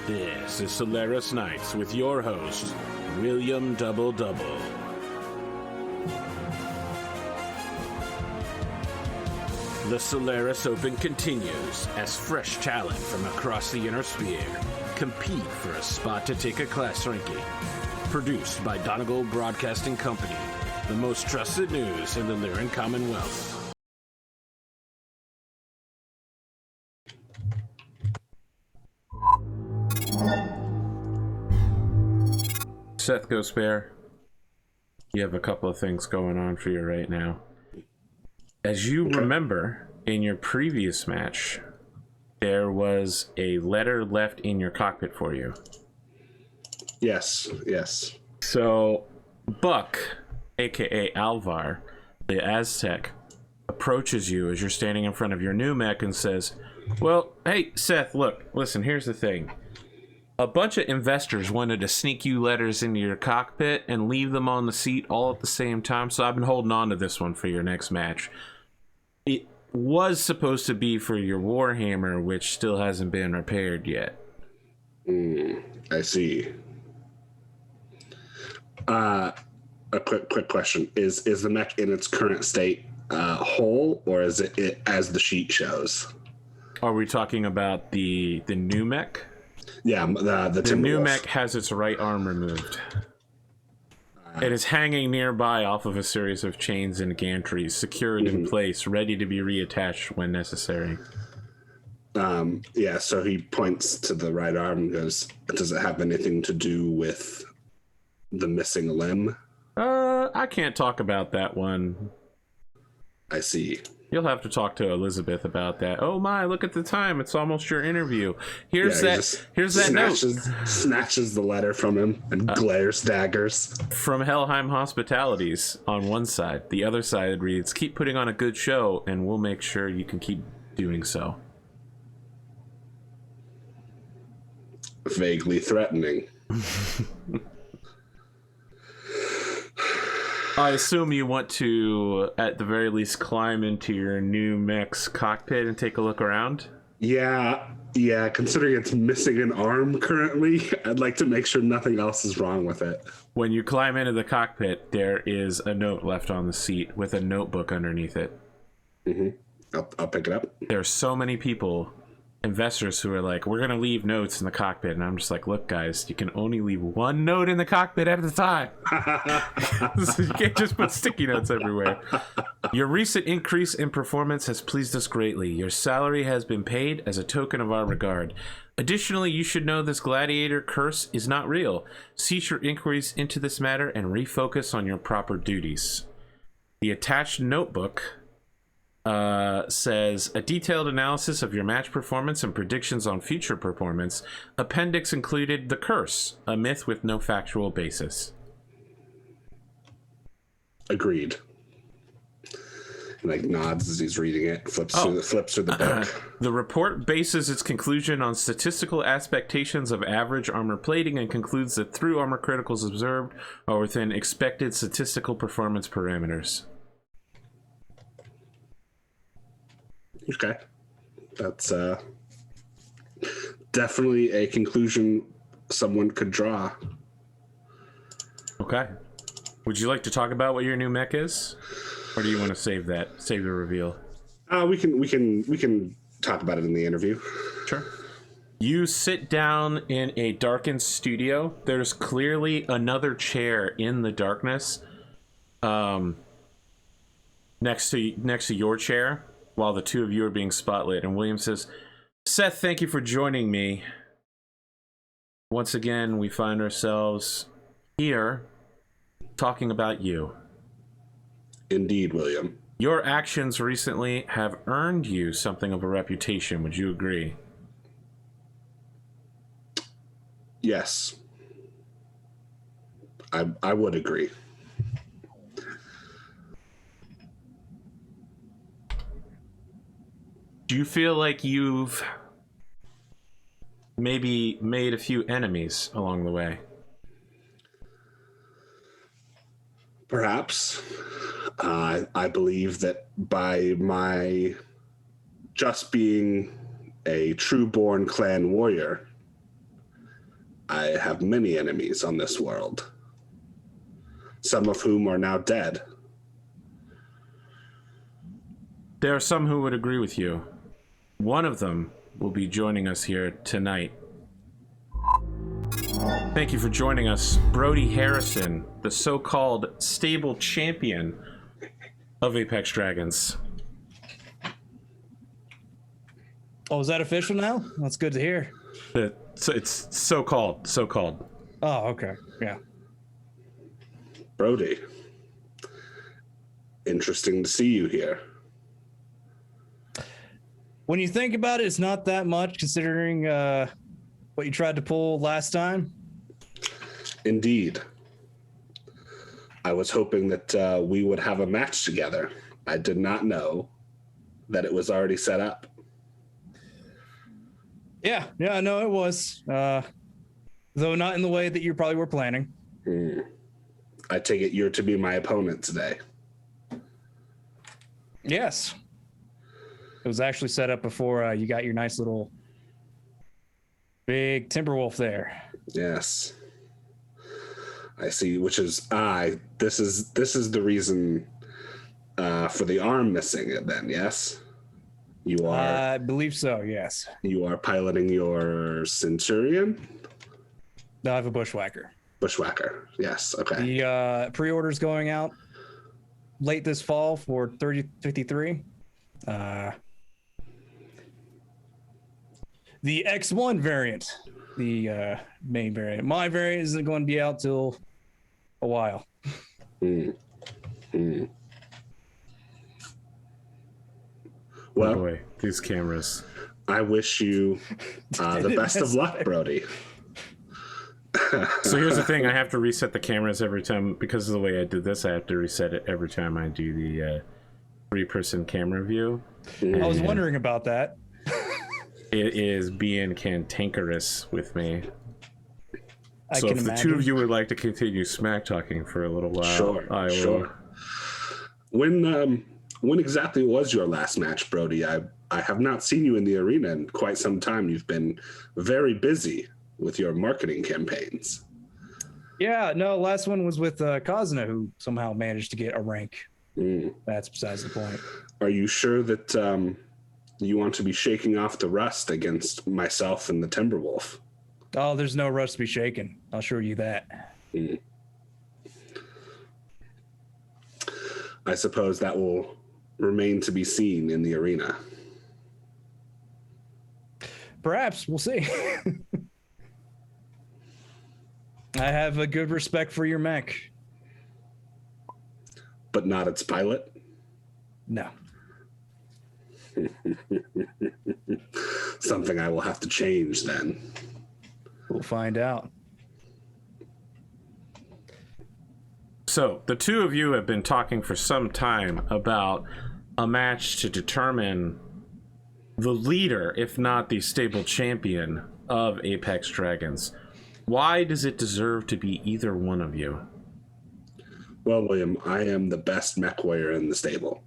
This is Solaris Nights with your host, William Double Double. The Solaris Open continues as fresh talent from across the Inner Sphere compete for a spot to take a class ranking. Produced by Donegal Broadcasting Company, the most trusted news in the Lyran Commonwealth. Seth Go Spare, you have a couple of things going on for you right now. As you remember, in your previous match, there was a letter left in your cockpit for you. Yes. So, Buck, aka Alvar, the Aztec, approaches you as you're standing in front of your new mech and says, well, hey, Seth, look, listen, here's the thing. A bunch of investors wanted to sneak you letters into your cockpit and leave them on the seat all at the same time, so I've been holding on to this one for your next match. It was supposed to be for your Warhammer, which still hasn't been repaired yet. I see. A quick question. Is the mech in its current state whole, or is it as the sheet shows? Are we talking about the new mech? Yeah, the new mech has its right arm removed. It is hanging nearby off of a series of chains and gantries, secured in place, ready to be reattached when necessary. Yeah, so he points to the right arm and goes, does it have anything to do with the missing limb? I can't talk about that one. I see. You'll have to talk to Elizabeth about that. Oh my, look at the time. It's almost your interview. Here's that note. Snatches the letter from him and glares daggers. From Helheim Hospitalities on one side. The other side reads, keep putting on a good show and we'll make sure you can keep doing so. Vaguely threatening. I assume you want to, at the very least, climb into your new mech's cockpit and take a look around? Yeah. Considering it's missing an arm currently, I'd like to make sure nothing else is wrong with it. When you climb into the cockpit, there is a note left on the seat with a notebook underneath it. I'll pick it up. There are so many people, investors, who are like, we're going to leave notes in the cockpit. And I'm just like, look, guys, you can only leave one note in the cockpit at a time. So you can't just put sticky notes everywhere. Your recent increase in performance has pleased us greatly. Your salary has been paid as a token of our regard. Additionally, you should know this gladiator curse is not real. Cease your inquiries into this matter and refocus on your proper duties. The attached notebook says a detailed analysis of your match performance and predictions on future performance. Appendix included the curse, a myth with no factual basis. Agreed. He nods as he's reading it, flips through the book. The report bases its conclusion on statistical expectations of average armor plating and concludes that through armor criticals observed are within expected statistical performance parameters. Okay. That's definitely a conclusion someone could draw. Okay. Would you like to talk about what your new mech is? Or do you want to save the reveal? We can talk about it in the interview. Sure. You sit down in a darkened studio. There's clearly another chair in the darkness next to your chair, while the two of you are being spotlit. And William says, Seth, thank you for joining me. Once again, we find ourselves here talking about you. Indeed, William. Your actions recently have earned you something of a reputation. Would you agree? Yes. I would agree. Do you feel like you've maybe made a few enemies along the way? Perhaps. I believe that by my just being a true-born clan warrior, I have many enemies on this world, some of whom are now dead. There are some who would agree with you. One of them will be joining us here tonight. Thank you for joining us, Brody Harrison, the so-called stable champion of Apex Dragons. Oh, is that official now? That's good to hear. It's so-called. Oh, okay. Yeah. Brody, interesting to see you here. When you think about it, it's not that much considering what you tried to pull last time. Indeed. I was hoping that we would have a match together. I did not know that it was already set up. Yeah, no, it was. Though not in the way that you probably were planning. I take it you're to be my opponent today. Yes. It was actually set up before you got your nice little big Timberwolf there. Yes. I see, which is this is the reason for the arm missing it then, yes? You are I believe so, yes. You are piloting your Centurion? No, I have a Bushwhacker. Bushwhacker, yes, okay. The pre-order's going out late this fall for 3053. The X1 variant, the main variant. My variant isn't going to be out till a while. Well, oh boy, these cameras. I wish you the best of luck, Brody. So here's the thing, I have to reset the cameras every time. Because of the way I did this, I have to reset it every time I do the three-person camera view. I was wondering about that. It is being cantankerous with me. So if the two of you would like to continue smack talking for a little while, I will. Sure. When exactly was your last match, Brody? I have not seen you in the arena in quite some time. You've been very busy with your marketing campaigns. Yeah, no, last one was with Kazna, who somehow managed to get a rank. That's besides the point. Are you sure that you want to be shaking off the rust against myself and the Timberwolf? Oh, there's no rust to be shaken. I'll assure you that. I suppose that will remain to be seen in the arena. Perhaps. We'll see. I have a good respect for your mech. But not its pilot? No. Something I will have to change then. We'll find out. So the two of you have been talking for some time about a match to determine the leader, if not the stable champion of Apex Dragons. Why does it deserve to be either one of you? Well, William, I am the best mech warrior in the stable.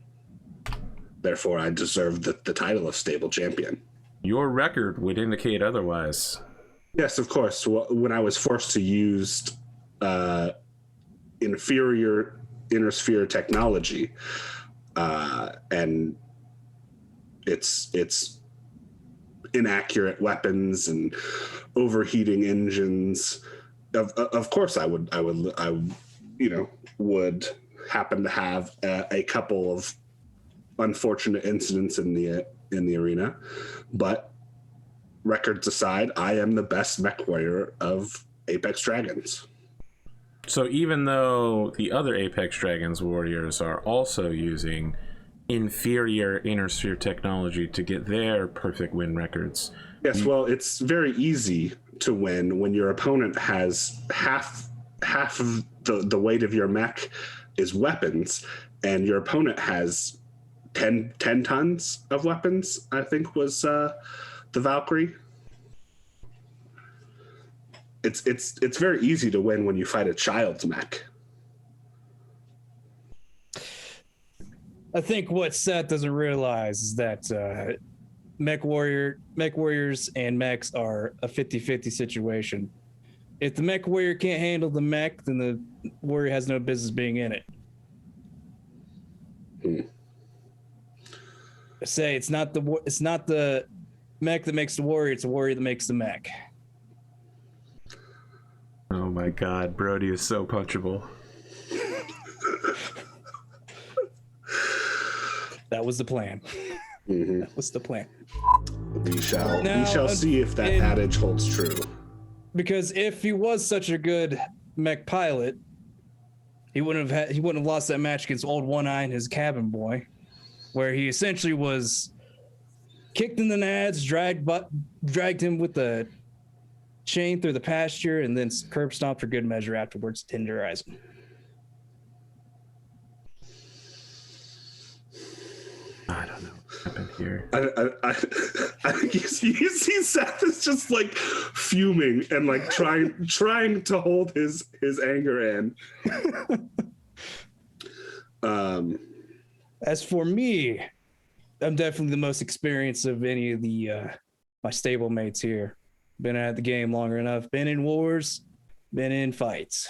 Therefore, I deserve the title of stable champion. Your record would indicate otherwise. Yes, of course. When I was forced to use inferior inner sphere technology, and it's inaccurate weapons and overheating engines. Of course, I would happen to have a couple of unfortunate incidents in the arena, but records aside, I am the best mech warrior of Apex Dragons. So even though the other Apex Dragons warriors are also using inferior inner sphere technology to get their perfect win records. Yes, well, it's very easy to win when your opponent has half of the weight of your mech is weapons, and your opponent has 10 tons of weapons, I think was the Valkyrie. It's very easy to win when you fight a child's mech. I think what Seth doesn't realize is that mech warriors and mechs are a 50-50 situation. if the mech warrior can't handle the mech, then the warrior has no business being in it. I say it's not the mech that makes the warrior, it's the warrior that makes the mech. Oh my god, Brody is so punchable. That was the plan. That was the plan. We shall see if that adage holds true. Because if he was such a good mech pilot, he wouldn't have lost that match against Old One Eye and his cabin boy, where he essentially was kicked in the nads, dragged him with the chain through the pasture, and then curb stomped for good measure afterwards, tenderize him. I don't know what happened here. I think you see Seth is just like fuming and like trying to hold his anger in. As for me, I'm definitely the most experienced of any of the my stable mates here. Been at the game longer enough. Been in wars, been in fights.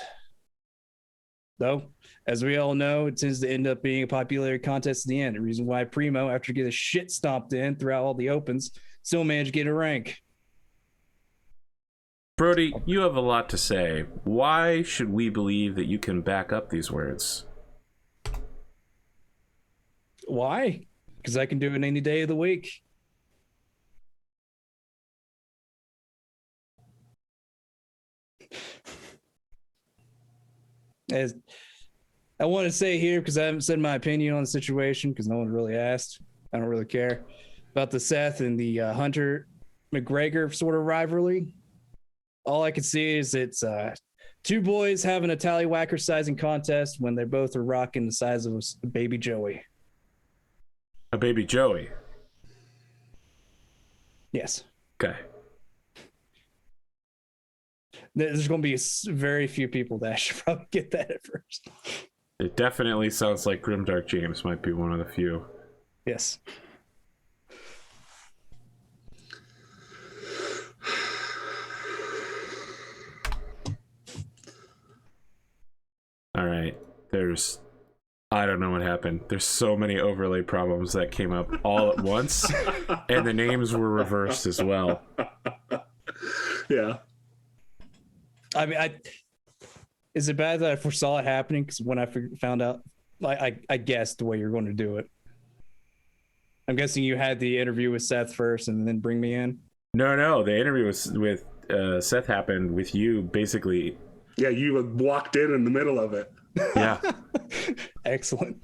Though, as we all know, it tends to end up being a popularity contest at the end. The reason why Primo, after getting shit stomped in throughout all the opens, still managed to get a rank. Brody, you have a lot to say. Why should we believe that you can back up these words? Why? Because I can do it any day of the week. As I want to say here, because I haven't said my opinion on the situation, because no one really asked. I don't really care about the Seth and the Hunter McGregor sort of rivalry. All I can see is it's two boys having a tallywhacker sizing contest when they both are rocking the size of a baby Joey. A baby Joey? Yes. Okay. There's going to be very few people that should probably get that at first. It definitely sounds like Grimdark James might be one of the few. Yes. All right. I don't know what happened. There's so many overlay problems that came up all at once, and the names were reversed as well. Yeah. I mean, is it bad that I foresaw it happening? Because when I found out, I guessed the way you're going to do it. I'm guessing you had the interview with Seth first and then bring me in. No. The interview with Seth happened with you, basically. Yeah, you walked in the middle of it. Yeah. Excellent.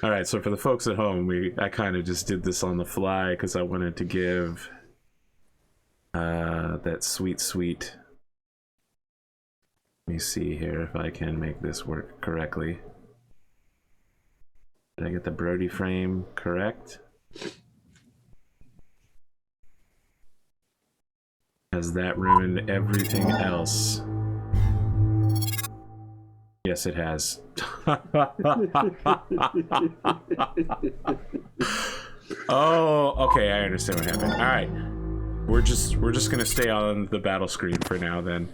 All right, so for the folks at home, I kind of just did this on the fly because I wanted to give that sweet. Let me see here if I can make this work correctly. Did I get the Brody frame correct? Has that ruined everything else? Yes, it has. Oh, okay, I understand what happened. All right, we're just gonna stay on the battle screen for now then.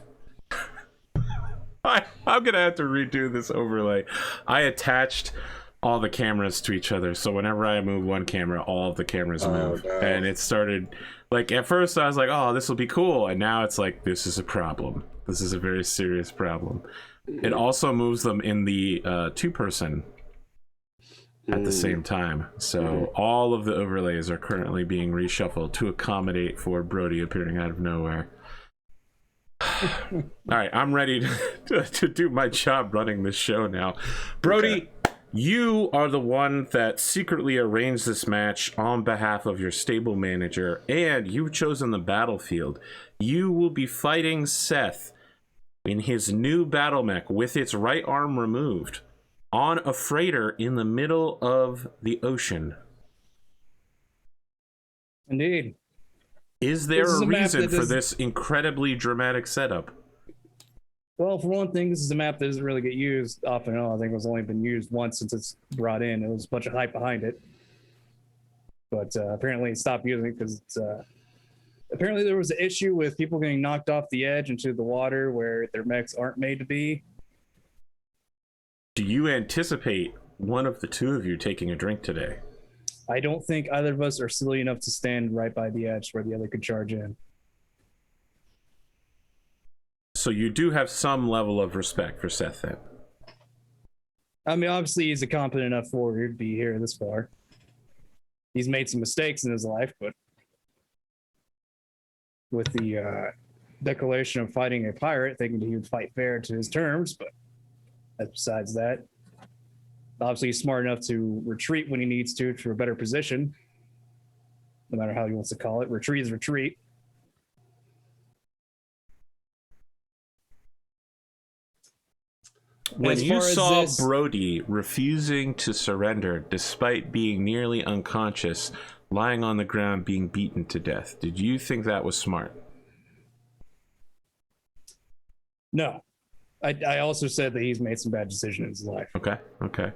I'm gonna have to redo this overlay. I attached all the cameras to each other, so whenever I move one camera, all of the cameras move. No. And it started, like, at first I was like, oh, this will be cool, and now it's like, this is a problem. This is a very serious problem. It also moves them in the two-person at the same time, so all of the overlays are currently being reshuffled to accommodate for Brody appearing out of nowhere. All right, I'm ready to do my job running this show now. Brody, you are the one that secretly arranged this match on behalf of your stable manager, and you've chosen the battlefield. You will be fighting Seth in his new battle mech with its right arm removed on a freighter in the middle of the ocean. Indeed. Is there a reason for this incredibly dramatic setup? Well, for one thing, this is a map that doesn't really get used often at all. I think it's only been used once since it's brought in. There was a bunch of hype behind it. But apparently it stopped using it because it's apparently there was an issue with people getting knocked off the edge into the water where their mechs aren't made to be. Do you anticipate one of the two of you taking a drink today? I don't think either of us are silly enough to stand right by the edge where the other could charge in. So you do have some level of respect for Seth then? I mean, obviously he's a competent enough warrior to be here this far. He's made some mistakes in his life, but with the declaration of fighting a pirate, thinking he would fight fair to his terms, but besides that, obviously he's smart enough to retreat when he needs to for a better position, no matter how he wants to call it. Retreat is retreat. When you saw Brody refusing to surrender despite being nearly unconscious, lying on the ground being beaten to death, did you think that was smart? No. I also said that he's made some bad decisions in his life. Okay, okay.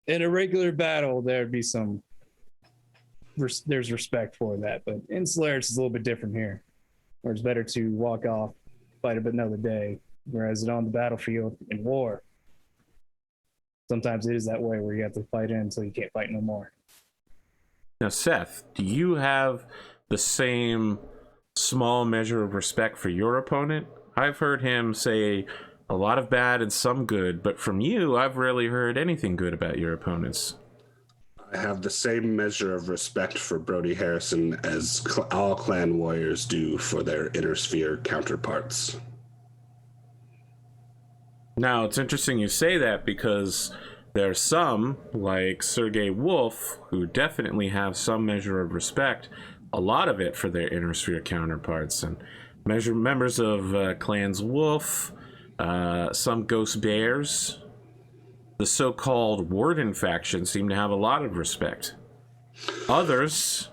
In a regular battle, there'd be some... There's respect for that, but in Solaris, it's a little bit different here. Where it's better to walk off, fight another day, whereas on the battlefield in war, sometimes it is that way where you have to fight in until you can't fight no more. Now, Seth, do you have the same small measure of respect for your opponent? I've heard him say a lot of bad and some good, but from you, I've rarely heard anything good about your opponents. I have the same measure of respect for Brody Harrison as all clan warriors do for their inner sphere counterparts. Now, it's interesting you say that because there's some, like Sergei Wolf, who definitely have some measure of respect, a lot of it for their inner sphere counterparts. And members of clans Wolf, some Ghost Bears, the so-called Warden faction seem to have a lot of respect. Others,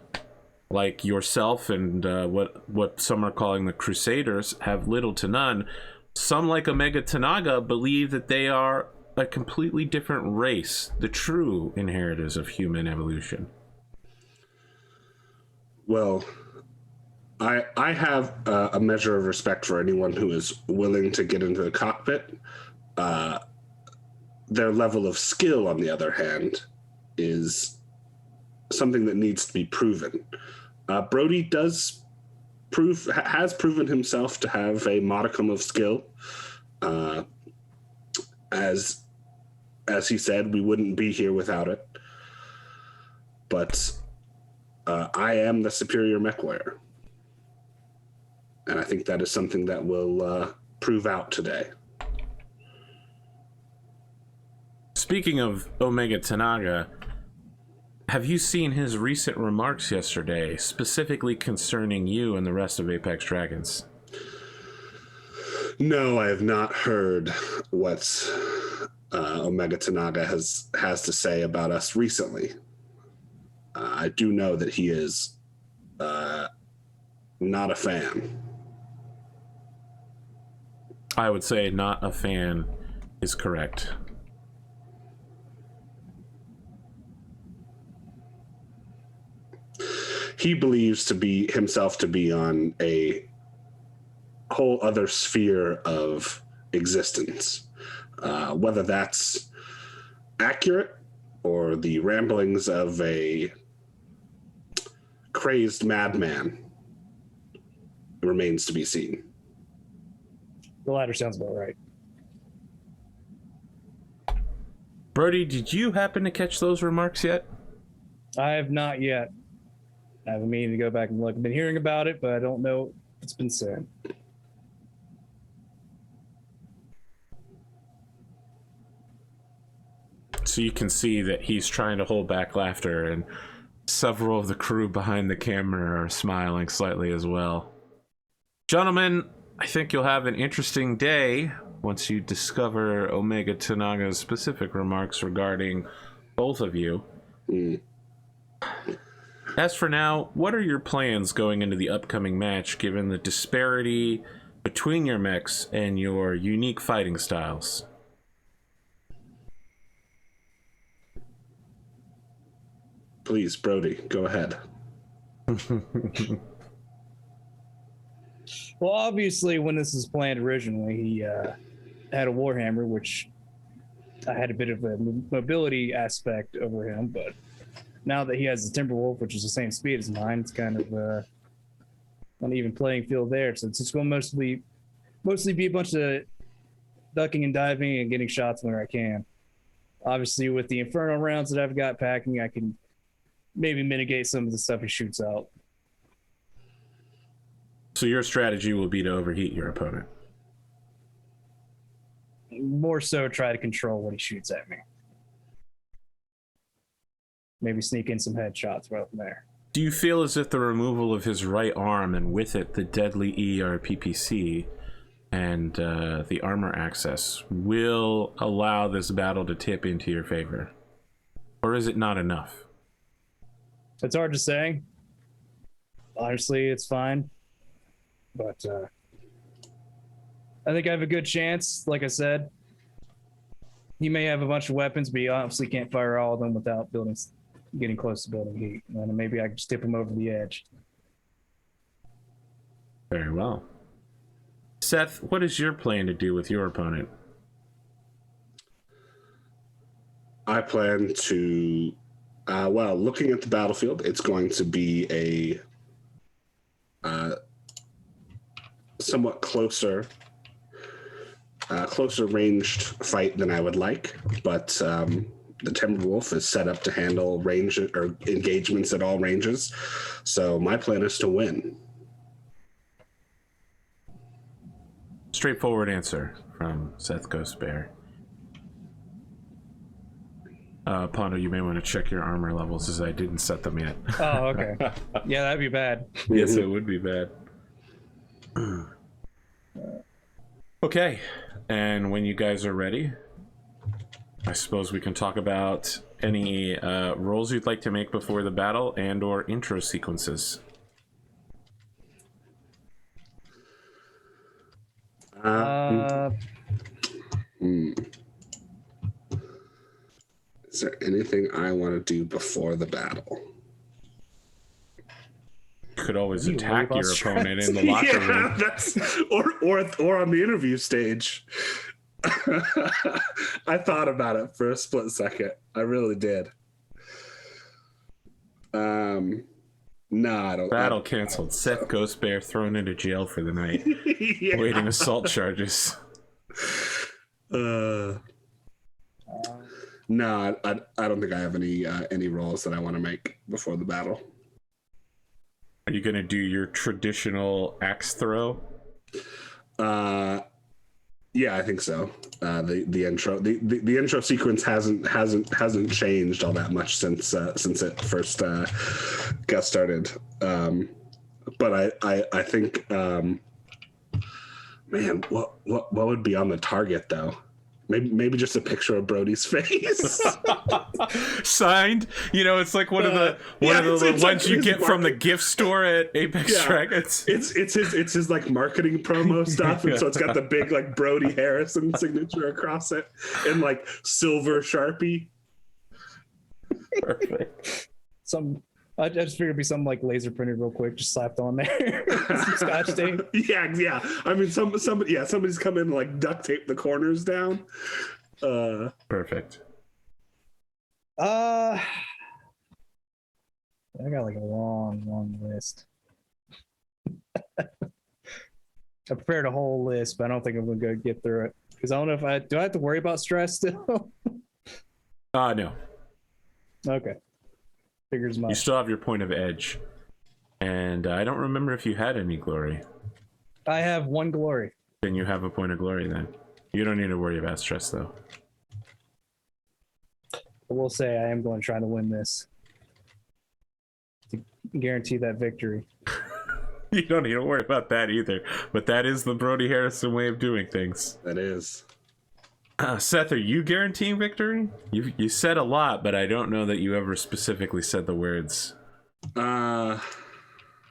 like yourself and what some are calling the Crusaders, have little to none. Some, like Omega Tanaga, believe that they are a completely different race, the true inheritors of human evolution. Well, I have a measure of respect for anyone who is willing to get into the cockpit. Their level of skill, on the other hand, is something that needs to be proven. Brody has proven himself to have a modicum of skill. As he said, we wouldn't be here without it. But I am the superior mech warrior. And I think that is something that will prove out today. Speaking of Omega Tanaga, have you seen his recent remarks yesterday, specifically concerning you and the rest of Apex Dragons? No, I have not heard what Omega Tanaga has to say about us recently. I do know that he is not a fan. I would say not a fan is correct. He believes himself to be on a whole other sphere of existence. Whether that's accurate or the ramblings of a crazed madman remains to be seen. The latter sounds about right. Brody, did you happen to catch those remarks yet? I have not yet. I have a meaning to go back and look. I've been hearing about it, but I don't know what's been said. So you can see that he's trying to hold back laughter, and several of the crew behind the camera are smiling slightly as well. Gentlemen, I think you'll have an interesting day once you discover Omega Tanaga's specific remarks regarding both of you. As for now, what are your plans going into the upcoming match, given the disparity between your mechs and your unique fighting styles? Please, Brody, go ahead. Well, obviously, when this was planned originally, he had a Warhammer, which I had a bit of a mobility aspect over him. But now that he has the Timberwolf, which is the same speed as mine, it's kind of an even playing field there. So it's just going to mostly be a bunch of ducking and diving and getting shots where I can. Obviously, with the Inferno rounds that I've got packing, I can maybe mitigate some of the stuff he shoots out. So your strategy will be to overheat your opponent. More so try to control what he shoots at me. Maybe sneak in some headshots right from there. Do you feel as if the removal of his right arm and with it the deadly ERPPC and the armor access will allow this battle to tip into your favor? Or is it not enough? It's hard to say. Honestly, it's fine. But I think I have a good chance. Like I said, he may have a bunch of weapons, but he obviously can't fire all of them without getting close to building heat. And maybe I can just tip him over the edge. Very well. Seth, what is your plan to do with your opponent? I plan to, looking at the battlefield, it's going to be a somewhat closer ranged fight than I would like, but the Timberwolf is set up to handle range or engagements at all ranges. So my plan is to win. Straightforward answer from Seth Ghost Bear. Pondo, you may want to check your armor levels as I didn't set them yet. Oh, okay. Yeah, that'd be bad. Yes, it would be bad. Okay, and when you guys are ready, I suppose we can talk about any rolls you'd like to make before the battle and or intro sequences. Is there anything I want to do before the battle? You could always attack your opponent in the locker room. That's, or on the interview stage. I thought about it for a split second. I really did. No, I don't. Battle canceled. Seth Ghost Bear thrown into jail for the night, Yeah. waiting assault charges. No, I don't think I have any rolls that I want to make before the battle. Are you gonna do your traditional axe throw? Yeah, I think so. The intro sequence hasn't changed all that much since it first got started. But I think, man, what would be on the target though? Maybe just a picture of Brody's face. Signed. You know, it's like one of the ones you get from the gift store at Apex Dragons. It's his like marketing promo stuff, and so it's got the big like Brody Harrison signature across it in like silver Sharpie. Perfect. I just figured it'd be something like laser printed real quick, just slapped on there. Some Scotch tape. Yeah. I mean, somebody's come in and like duct tape the corners down. Perfect. I got like a long list. I prepared a whole list, but I don't think I'm gonna get through it because I don't know if I have to worry about stress still. No. Okay. Figures much. You still have your point of edge, and I don't remember if you had any glory. I have one glory. Then you have a point of glory. Then you don't need to worry about stress, though. I will say I am going to try to win this to guarantee that victory. You don't need to worry about that either. But that is the Brody Harrison way of doing things. That is. Seth, are you guaranteeing victory? You said a lot, but I don't know that you ever specifically said the words.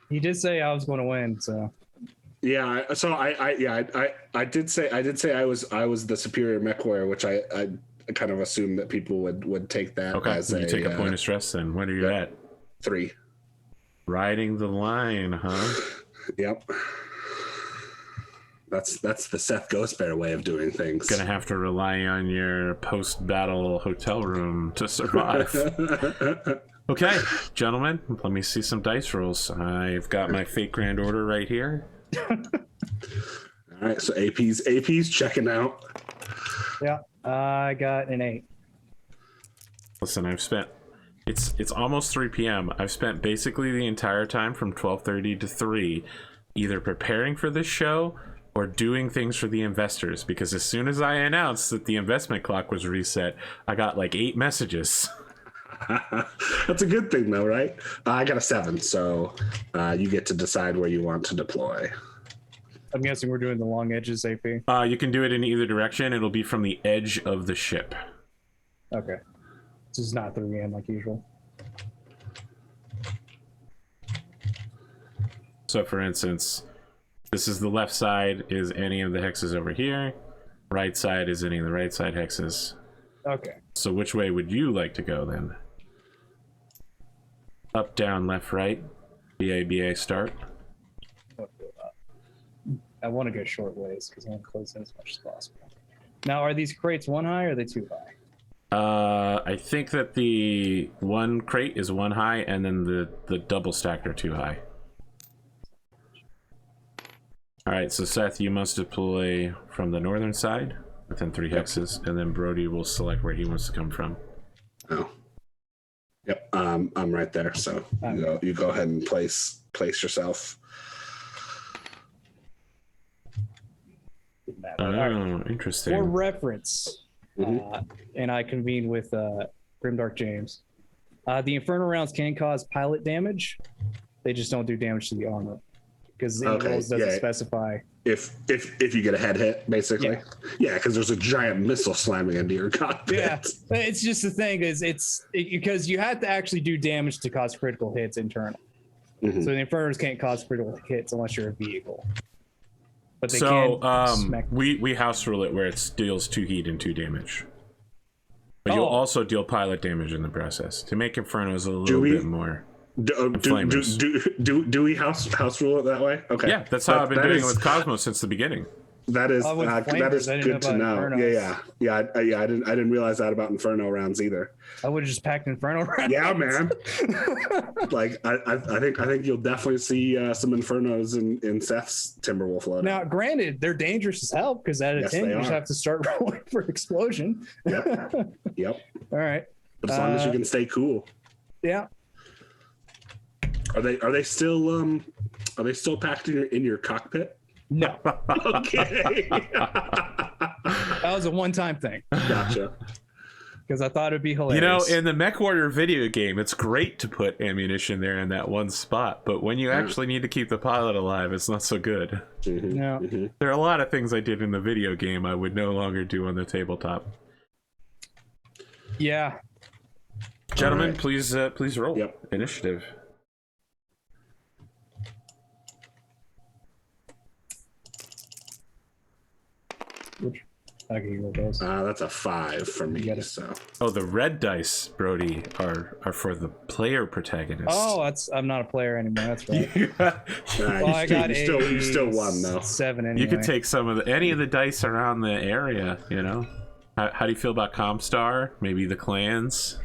He did say I was going to win, so. Yeah. So I did say I was the superior mech warrior, which I kind of assume that people would take that as you take a point of stress then. What are you at? 3. Riding the line, huh? Yep. That's the Seth Ghost Bear way of doing things. Gonna have to rely on your post-battle hotel room to survive. Okay, gentlemen, let me see some dice rolls. I've got my fake grand order right here. All right, so AP's checking out. Yeah, I got an 8. Listen, I've spent it's almost 3 p.m. I've spent basically the entire time from 12:30 to 3 either preparing for this show or doing things for the investors, because as soon as I announced that the investment clock was reset, I got like 8 messages. That's a good thing though, right? I got a 7, so you get to decide where you want to deploy. I'm guessing we're doing the long edges, AP. You can do it in either direction. It'll be from the edge of the ship. Okay. This is not 3 a.m. like usual. So for instance, this is the left side is any of the hexes over here. Right side is any of the right side hexes. Okay. So which way would you like to go then? Up, down, left, right. BA, start. I want to go short ways because I want to close in as much as possible. Now, are these crates 1 high or are they 2 high? I think that the one crate is 1 high, and then the double stacked are 2 high. All right, so Seth, you must deploy from the northern side within 3 hexes, and then Brody will select where he wants to come from. Oh. Yep, I'm right there, so you go ahead and place yourself. Oh, interesting. For reference, and I convened with Grimdark James. The Inferno rounds can cause pilot damage. They just don't do damage to the armor because the rules doesn't specify. If you get a head hit, basically, yeah, because there's a giant missile slamming into your cockpit. Yeah, it's just the thing is because you have to actually do damage to cause critical hits internal. So the Infernos can't cause critical hits unless you're a vehicle. But they we house rule it where it deals 2 heat and 2 damage. But you'll also deal pilot damage in the process to make Infernos a little bit more. Do we house rule it that way? Okay. Yeah, that's how I've been doing it with Cosmos since the beginning. That is good to know. Yeah. I didn't realize that about Inferno rounds either. I would have just packed Inferno rounds. Yeah, man. Like I think you'll definitely see some Infernos in Seth's Timberwolf loadout. Now, granted, they're dangerous as hell because at a 10 you just have to start rolling for explosion. Yep. All right. But as long as you can stay cool. Yeah. Are they still packed in your cockpit? No. Okay. That was a one-time thing. Gotcha. Because I thought it'd be hilarious. You know, in the Mech Warrior video game, it's great to put ammunition there in that one spot, but when you actually need to keep the pilot alive, it's not so good. No. There are a lot of things I did in the video game I would no longer do on the tabletop. Yeah. Gentlemen, please roll. Yep. Initiative. I can roll those. That's a 5 for me. So. Oh, the red dice, Brody, are for the player protagonist. Oh, I'm not a player anymore. That's right. You still won though. 7 anyway. You could take any of the dice around the area. You know, how do you feel about Comstar? Maybe the clans.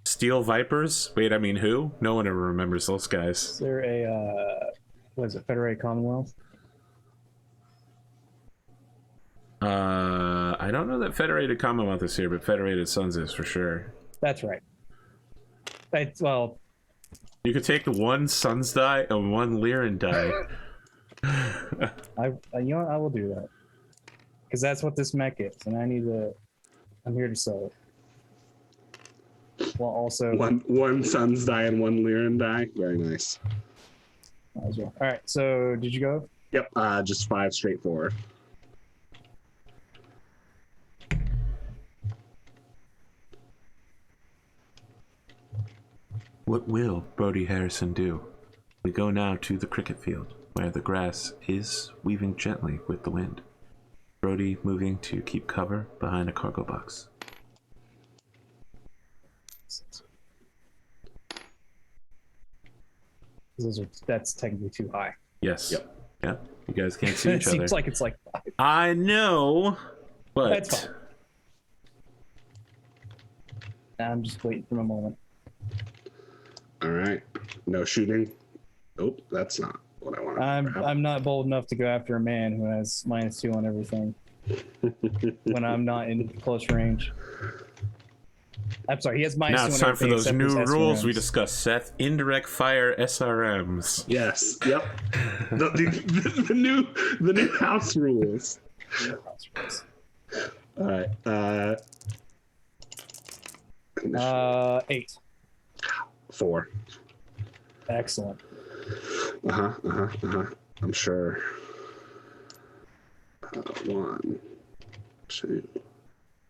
Steel Vipers. Wait, I mean who? No one ever remembers those guys. Is there a what is it? Federated Commonwealth? I don't know that Federated Commonwealth is here, but Federated Sons is for sure. That's right. Well, you could take 1 Sons die and 1 Lyran die. I will do that because that's what this mech is, and I'm here to sell it. Well, also one Sons die and 1 Lyran die. Very nice. As well. All right. So did you go? Yep. Just 5 straight forward. What will Brody Harrison do? We go now to the cricket field, where the grass is weaving gently with the wind. Brody moving to keep cover behind a cargo box. That's technically too high. Yes. Yep. Yeah. You guys can't see It each other. seems like it's like 5. I know, but That's fine. I'm just waiting for a moment. All right. No shooting. Oh, that's not what I want. I'm not bold enough to go after a man who has -2 on everything when I'm not in close range. I'm sorry, he has -2 on now everything. it's time for those except new his rules we SRMs. discussed, Seth. Indirect fire SRMs. Yes. Yep. The new house rules. All right. 8. 4. Excellent. I'm sure. 1, 2,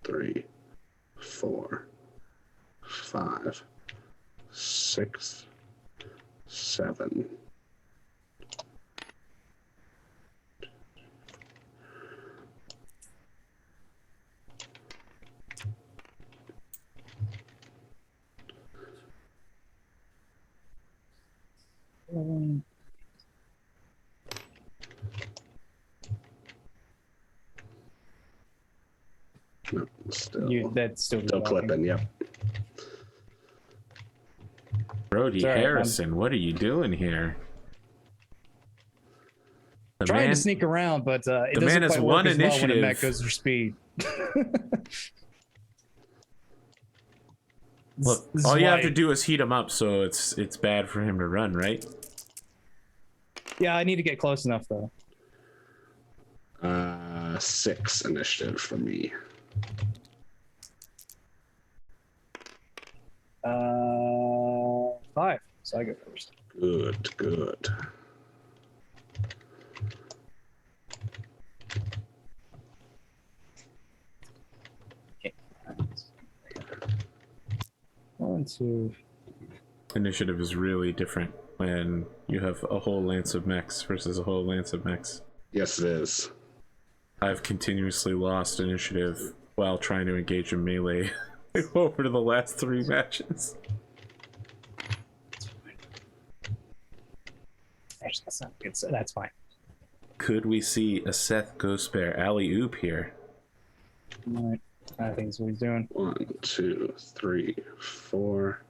3, 4, 5, 6, 7. No, still That's still clipping. Yep. Brody Sorry, Harrison, what are you doing here? The Trying man, to sneak around, but it the doesn't man has quite one work as well when a initiative. mech goes for speed. Look, This is all you have why- to do is heat him up, so it's bad for him to run, right? Yeah, I need to get close enough though. 6 initiative for me. 5. So I go first. Good. Okay. 1, 2. Initiative is really different when you have a whole lance of mechs versus a whole lance of mechs. Yes, it is. I've continuously lost initiative while trying to engage in melee over the last 3 matches. Actually, that's not good. So that's fine. Could we see a Seth Ghost Bear alley-oop here? All right. I think that's what he's doing. 1, 2, 3, 4,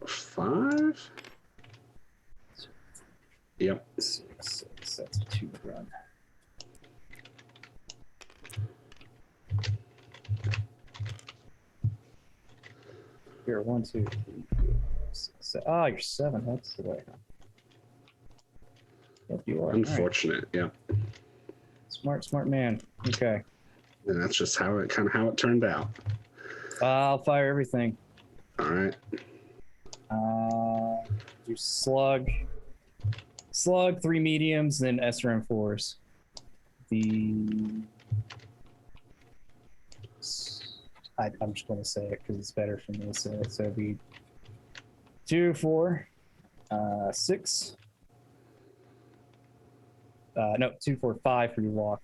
5. Yep. 6. That's a 2 run. Here, 1, 2, 3, 4, 6, 7. Ah, you're 7. That's the way. Yep, you are. All right. Unfortunate. Yep. Smart man. Okay. And that's just how it turned out. I'll fire everything. All right. Do slug, 3 mediums, then SRM4s. I'm just going to say it because it's better for me. So it'd be 2, 4, 6. No, 2, 4, 5 for your walk.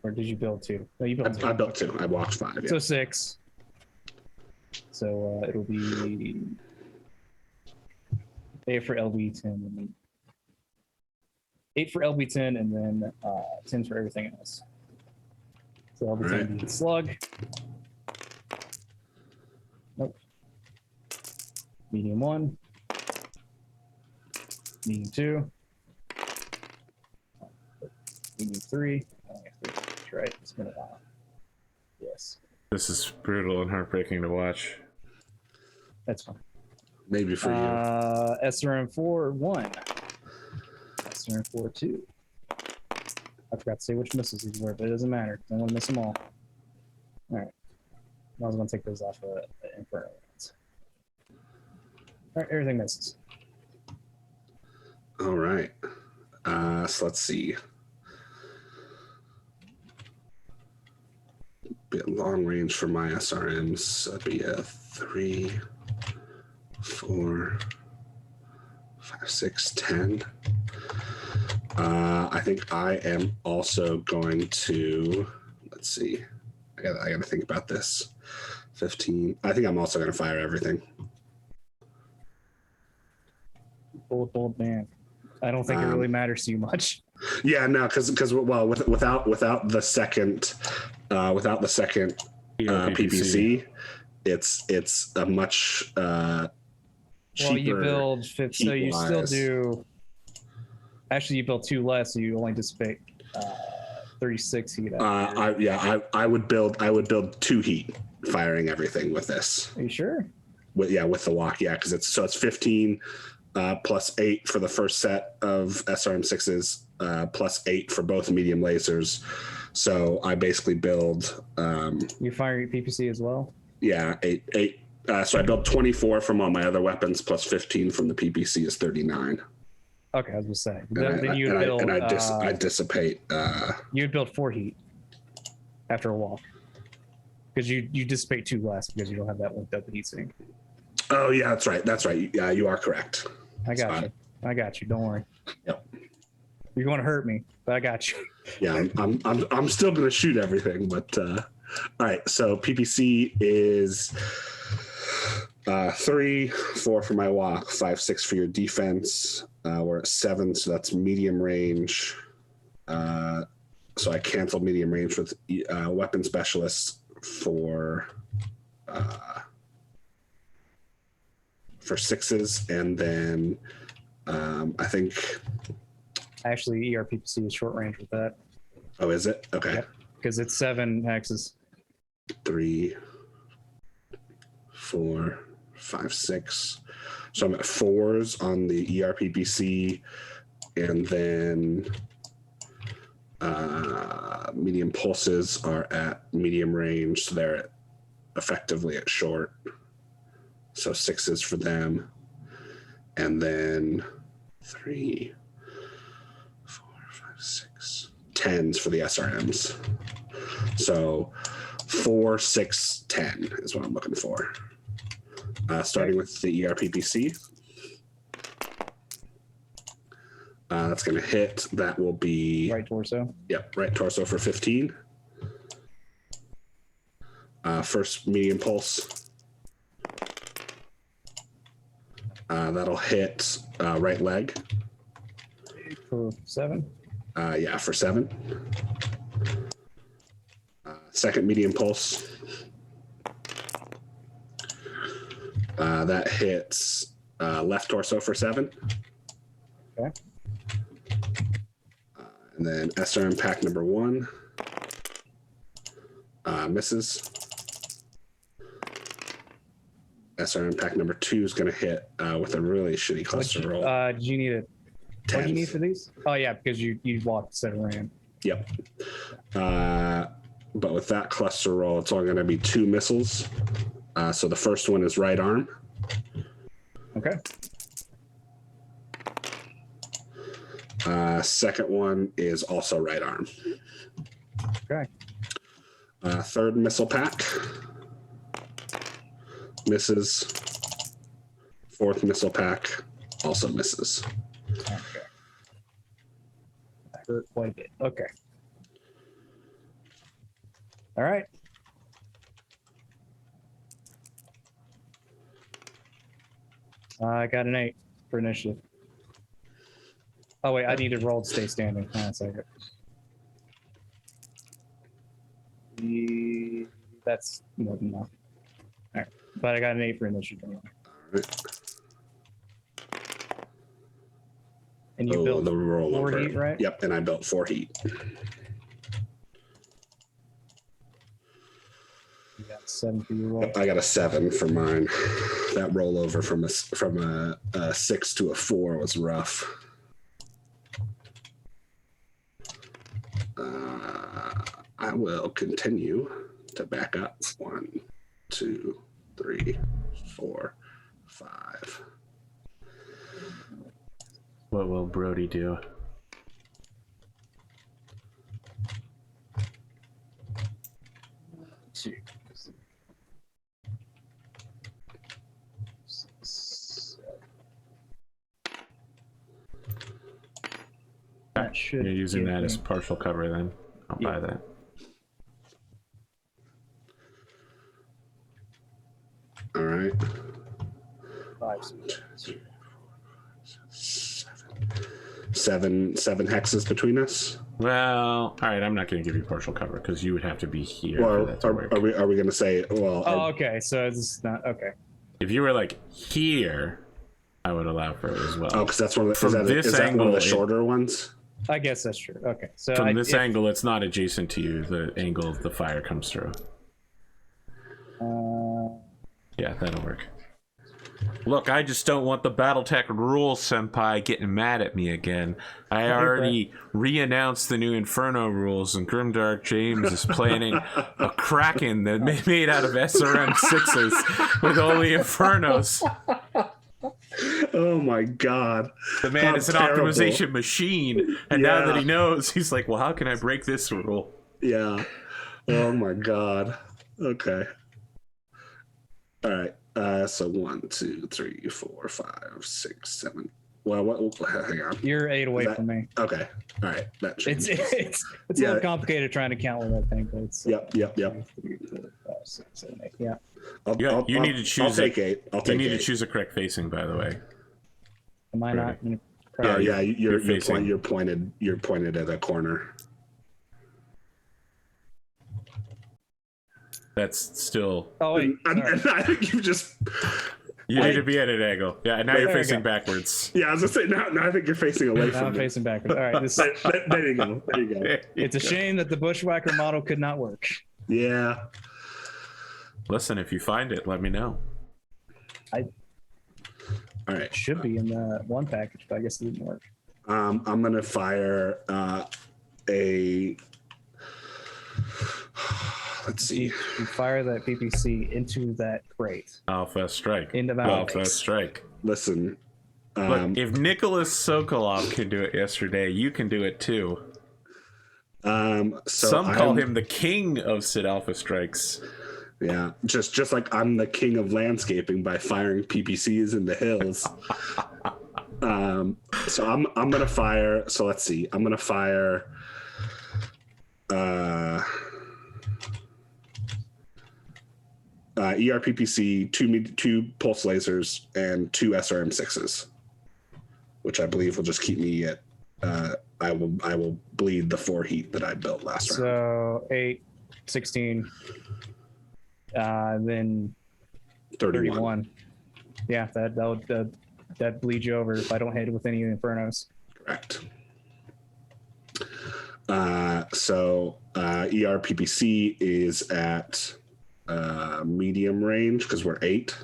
Or did you build 2? No, you built 2. I built 2. I walked 5. Yeah. So 6. So it'll be 8 for LB10, and then 8 for LB10, and then 10 for everything else. So LB10 Right. being slug. Nope. Medium 1. Medium 2. Medium 3. Oh, yeah, 3. That's right. It's been a while. Yes. This is brutal and heartbreaking to watch. That's fine. Maybe for you. SRM4 1. SRM4 2. I forgot to say which missiles these were, but it doesn't matter. I'm gonna miss them all. All right. I was gonna take those off the Inferno ones. All right, everything misses. All right. So let's see. Bit long range for my SRMs. That'd be a 3, 4, 5, 6, 10. I think I am also going to, let's see. I gotta think about this. 15. I think I'm also going to fire everything. Old man. I don't think it really matters to you much. Yeah, no, because well, without the second PPC, it's a much cheaper. Well, you build 50, so you still do. Actually, you build 2 less, so you only dissipate 36 heat. I would build 2 heat firing everything with this. Are you sure? With the walk, yeah, because it's 15 plus 8 for the first set of SRM6s, plus 8 for both medium lasers. So I basically build. You fire your PPC as well? Yeah, 8. So I built 24 from all my other weapons, plus 15 from the PPC is 39. Okay, I was gonna say. I dissipate. You would build 4 heat after a walk, because you dissipate 2 less because you don't have that linked up heat sink. Oh yeah, that's right. Yeah, you are correct. I got you. Don't worry. Yep. You're going to hurt me, but I got you. Yeah, I'm still going to shoot everything, but all right. So PPC is 3, 4 for my walk, 5, 6 for your defense. We're at 7, so that's medium range. So I canceled medium range with weapon specialists for 6s, and then I think actually ERPPC is short range with that. Oh, is it? Okay. Because it's 7 hexes. 3, 4, 5, 6. So I'm at 4s on the ERPPC, and then medium pulses are at medium range, so they're effectively at short. So 6s for them, and then 3, 4, 5, 6, 10s for the SRMs. So 4, 6, 10 is what I'm looking for. Starting with the ERPPC. That's going to hit. That will be right torso. Yep, right torso for 15. First medium pulse. That'll hit right leg. For 7? Yeah, for 7. Second medium pulse. That hits left torso for 7. Okay. And then SRM pack number 1. Misses. SRM pack number 2 is going to hit with a really shitty cluster roll. Do you need it? What do you need for these? Oh yeah, because you walked 7 ram. Yep. But with that cluster roll, it's only going to be 2 missiles. So the first one is right arm. Okay. Second one is also right arm. Okay. Third missile pack. Misses. Fourth missile pack also misses. Okay. That hurt quite a bit. Okay. All right. I got an 8 for initiative. Oh wait, I need to roll to stay standing. Hang on a second. That's more than enough. All right, but I got an 8 for initiative anyway. All right. And you built the roll 4 over. heat, right? Yep, and I built 4 heat. You got 7 for your roll. I got a 7 for mine. That rollover from a 6 to a 4 was rough. I will continue to back up. 1, 2, 3, 4, 5. What will Brody do? should. You're using give that me- as partial cover then. I'll buy that. All right. 5. Seven hexes between us. Well, all right. I'm not going to give you partial cover because you would have to be here for Well, that to work. are we going to say? Well, Oh, okay. So it's not okay. If you were like here, I would allow for it as well. oh, because that's one of the. From this is that one of angle, the shorter ones? I guess that's true. Okay. So From this angle, it's not adjacent to you. The angle the fire comes through. Yeah, that'll work. Look, I just don't want the Battletech rules senpai getting mad at me again. I already re-announced the new Inferno rules, and Grimdark James is planning a Kraken that made out of SRM 6s with only Infernos. Oh my god. The man How is an terrible. optimization machine, and now that Yeah. he knows, he's like, well, how can I break this rule? Yeah. Oh my god. Okay. All right. So 1, 2, 3, 4, 5, 6, 7. Well, hang on. You're 8 away That- from me. Okay. All right. That It's changes. it's a Yeah. little complicated trying to count with that thing, but it's Yep. 3, 4, 5, 6, 7, 8. Yeah. You need to choose I'll take 8. I'll You take need 8. to choose a correct facing, by the way. Am I not? Yeah, yeah. You're facing. you're pointed at a corner. That's still... Oh wait. And sorry. I think you just. You need to be at an angle. Yeah, and now you're There we facing go. backwards. Yeah, I was gonna say now I think you're facing away Now from I'm me. facing backwards. All right. This, There you go. There you go. it's a shame that the Bushwhacker model could not work. Yeah. Listen, if you find it, let me know. All right. Should be in the one package, but I guess it didn't work. I'm gonna fire a. Let's see. You fire that PPC into that crate. Alpha strike. Into the Alpha box. strike. Listen. Look, if Nicholas Sokolov can do it yesterday, you can do it too. So Some call I'm- him the king of Sid Alpha strikes. Yeah, just like I'm the king of landscaping by firing PPCs in the hills. So I'm gonna fire. So let's see. I'm gonna fire. ERPPC, two pulse lasers, and 2 SRM6s, which I believe will just keep me at. I will bleed the 4 heat that I built last round. So 8, 16, then 31. Yeah, that bleeds you over if I don't hit it with any Infernos. Correct. So ERPPC is at medium range because we're 8.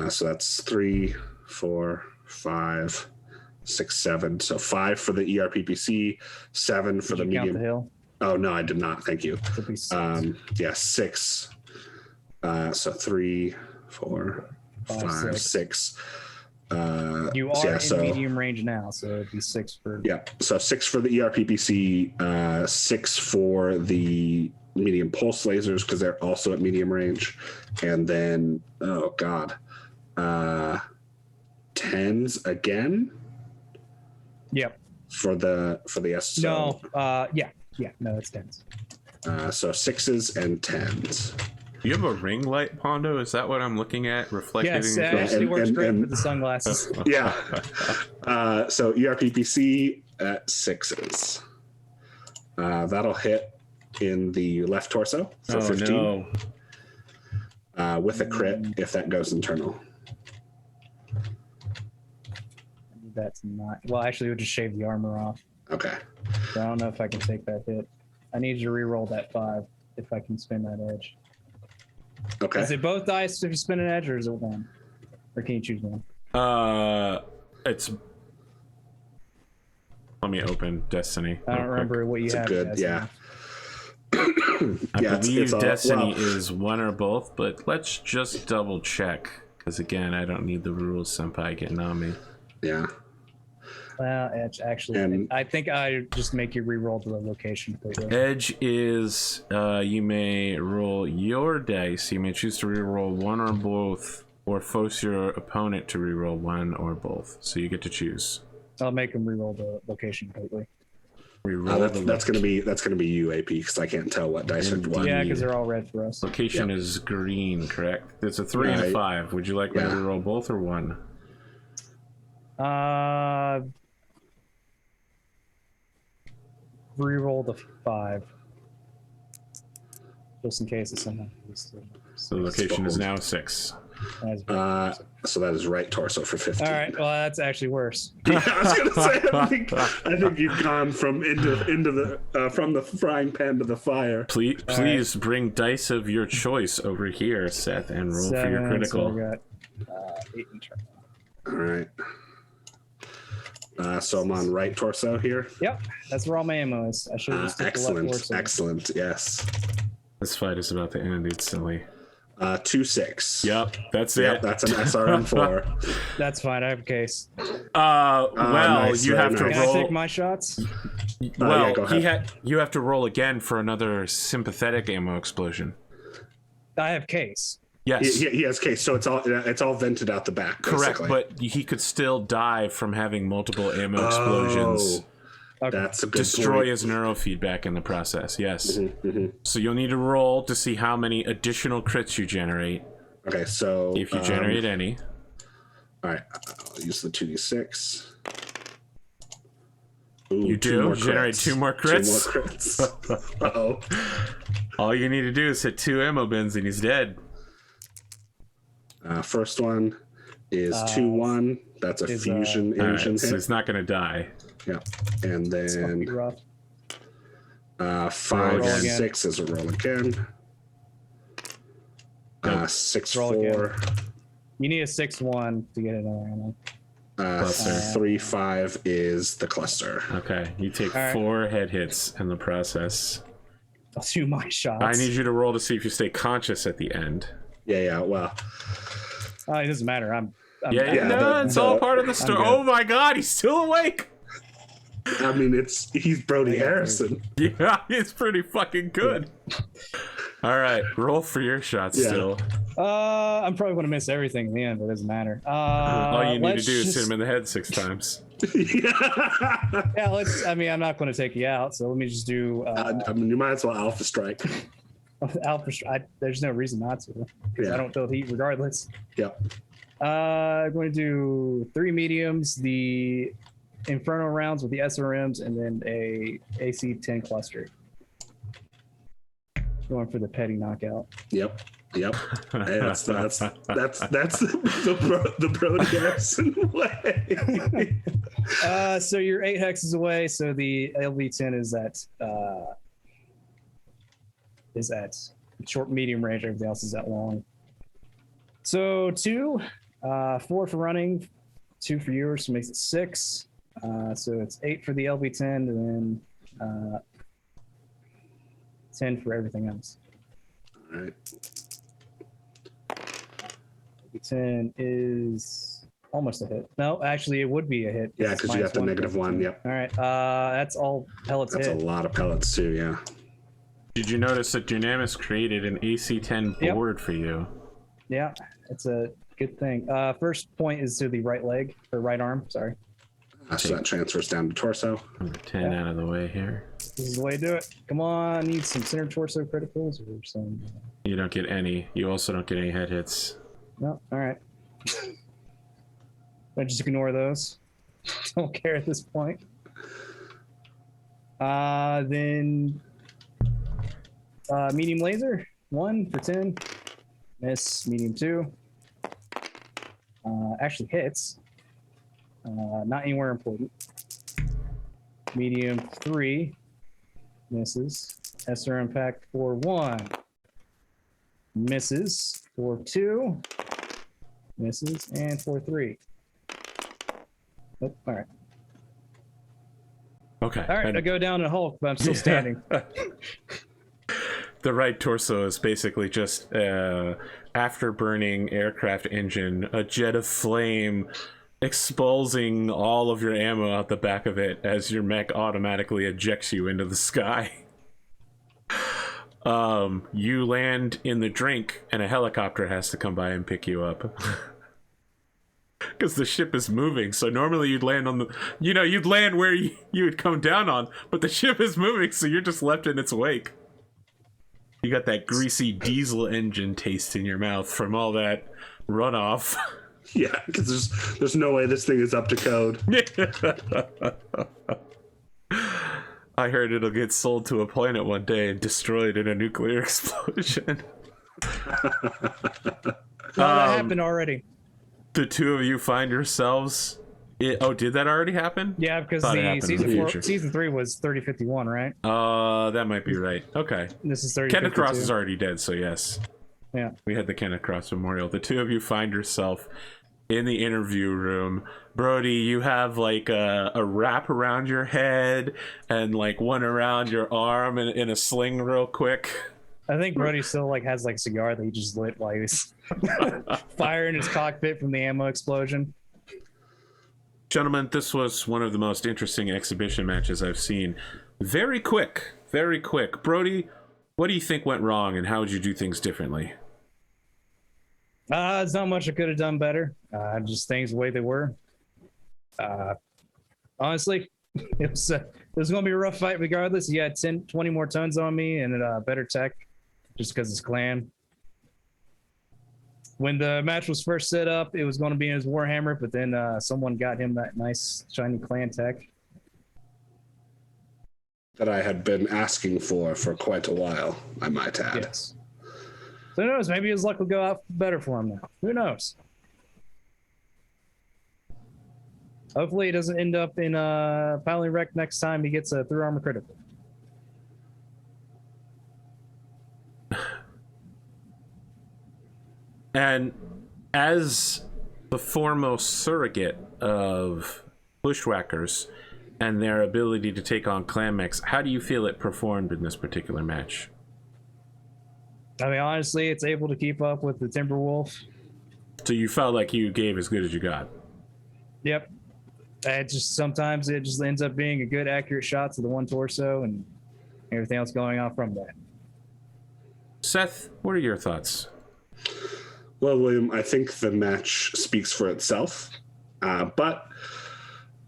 So that's 3, 4, 5, 6, 7. So 5 for the ERPPC, 7 for Did the you count medium. the hill? Oh no, I did not. Thank you. It'll be 6. Yeah, 6. So 3, 4, 5, 5, 6. You are yeah, in so- medium range now, so it'd be 6 for. Yeah, so 6 for the ERPPC, 6 for the medium pulse lasers because they're also at medium range, and then 10s again Yep. for the S. No. Yeah. No, it's 10s. So 6s and 10s. You have a ring light, Pondo? Is that what I'm looking at? Reflecting? Yes, it actually and- works and- great and- with the sunglasses. Yeah. So ERPPC at 6s. That'll hit in the left torso for 15 with a crit if that goes internal. That's not. Well, actually, we'll just shave the armor off. Okay. So I don't know if I can take that hit. I need you to re-roll that 5 if I can spin that edge. Okay. Is it both dice if you spin an edge, or is it one? Or can you choose one? It's... Let me open Destiny. I don't real remember what you It's a have. good, as yeah. I Yeah, believe it's all- Destiny well- is one or both, but let's just double check. Because again, I don't need the rules senpai getting on me. Yeah. Well, edge actually. And- I think I just make you re-roll to the location completely. Edge is you may roll your dice. You may choose to reroll one or both, or force your opponent to reroll one or both. So you get to choose. I'll make him reroll the location completely. That's gonna be you, AP, because I can't tell what dice are what. Yeah, because they're all red for us. Location is green, correct? It's a 3 and a 5. Would you like me to reroll both or one? Reroll the 5. Just in case it's someone. So the location is now 6. So that is right torso for 15. All right. Well, that's actually worse. Yeah, I was gonna say. I think you've gone from the frying pan to the fire. Please bring dice of your choice over here, Seth, and roll for your critical. So I got 8 in turn. All right. So I'm on right torso here. Yep, that's where all my ammo is. I should have just took the left torso. Excellent. Yes. This fight is about to end. It's silly. 2-6. Yep, that's it. That's an SRM4. That's fine. I have a case. Nice, you have to Can roll. I take my shots? Well, go ahead. you have to roll again for another sympathetic ammo explosion. I have case. Yes, He has case, so it's all vented out the back. correct. Basically. But he could still die from having multiple ammo explosions. Okay. That's a good Destroy point. his neurofeedback in the process. Yes. Mm-hmm. So you'll need to roll to see how many additional crits you generate, Okay, so if you generate any. all right, I'll use the 2d6. Ooh, You two do more generate crits. 2 more crits. 2 more crits. Uh-oh. All you need to do is hit 2 ammo bins, and he's dead. First one is 2-1. That's a fusion All engine right, so hit. he's not going to die. Yeah, and then Rough. 5 Roll and again. 6 is a roll again. Nope. 6 Roll 4. You need a 6-1 to get another ammo. Cluster. 3 5 is the cluster. Okay, you take All right. 4 head hits in the process. I'll do my shots. I need you to roll to see if you stay conscious at the end. Yeah. Well, Oh, it doesn't matter. I'm It's all part of the story. good. Oh my god, he's still awake! I mean, he's Brody Harrison. Yeah, it's pretty fucking good. All right, roll for your shots still. I'm probably going to miss everything in the end, but it doesn't matter. All you need to let's do is hit just- him in the head 6 times. Yeah, I'm not going to take you out, so let me just do I mean, you might as well alpha strike. Alpha. There's no reason not to, because I don't feel heat regardless. Yep. I'm going to do 3 mediums, the Inferno rounds with the SRMs, and then a AC-10 cluster. Going for the petty knockout. Yep. Hey, that's the Brody Harrison way. So you're 8 hexes away. So the LV10 is at short, medium range. Everything else is at long. So 2, 4 for running, 2 for yours, so makes it 6. So it's 8 for the LV10, and then 10 for everything else. All right. 10 is almost a hit. No, actually, it would be a hit. Yeah, It's because you got the -1. -1. Yep. All right. That's all pellets That's hit. a lot of pellets too. Yeah. Did you notice that Dynamis created an AC-10 Yep. board for you? Yeah, it's a good thing. First point is to the right leg, or right arm, sorry. So that transfers down to torso. Number 10 out of the way here. This is the way to do it. Come on, need some center torso criticals or some... You don't get any. You also don't get any head hits. No, all right. I just ignore those. Don't care at this point. Then medium laser, 1 for 10. Miss, medium 2. Actually hits. Not anywhere important. Medium 3. Misses. SR impact for 1. Misses for 2. Misses, and for 3. Oh, all right. Okay. All right, and I go down to Hulk, but I'm still standing. the right torso is basically just afterburning aircraft engine, a jet of flame expulsing all of your ammo out the back of it as your mech automatically ejects you into the sky. You land in the drink and a helicopter has to come by and pick you up. Because the ship is moving, so normally you'd land on the, you'd land where you would come down on, but the ship is moving, so you're just left in its wake. You got that greasy diesel engine taste in your mouth from all that runoff. Yeah, because there's no way this thing is up to code. I heard it'll get sold to a planet one day and destroyed in a nuclear explosion. That happened already. The two of you find yourselves. Did that already happen? Yeah, because the season 3 was 3051, right? That might be right. Okay. This is 3052. Kenneth Cross is already dead, so yes. Yeah. We had the Kenneth Cross Memorial. The two of you find yourself in the interview room. Brody, you have like a wrap around your head and like one around your arm in a sling real quick. I think Brody still like has like a cigar that he just lit while he was firing his cockpit from the ammo explosion. Gentlemen, this was one of the most interesting exhibition matches I've seen. Very quick, very quick. Brody, what do you think went wrong and how would you do things differently? It's not much I could have done better. Just things the way they were. Honestly, it was going to be a rough fight regardless. He had 20 more tons on me and better tech just because it's clan. When the match was first set up, it was going to be in his Warhammer, but then someone got him that nice shiny clan tech. That I had been asking for quite a while, I might add. Yes. So who knows? Maybe his luck will go out better for him now. Who knows? Hopefully, he doesn't end up in piling wreck next time he gets a 3 armor critical. And as the foremost surrogate of bushwhackers and their ability to take on clan mechs, how do you feel it performed in this particular match? I mean, honestly, it's able to keep up with the Timberwolf. So you felt like you gave as good as you got? Yep. Sometimes it just ends up being a good, accurate shot to the one torso and everything else going on from that. Seth, what are your thoughts? Well, William, I think the match speaks for itself, but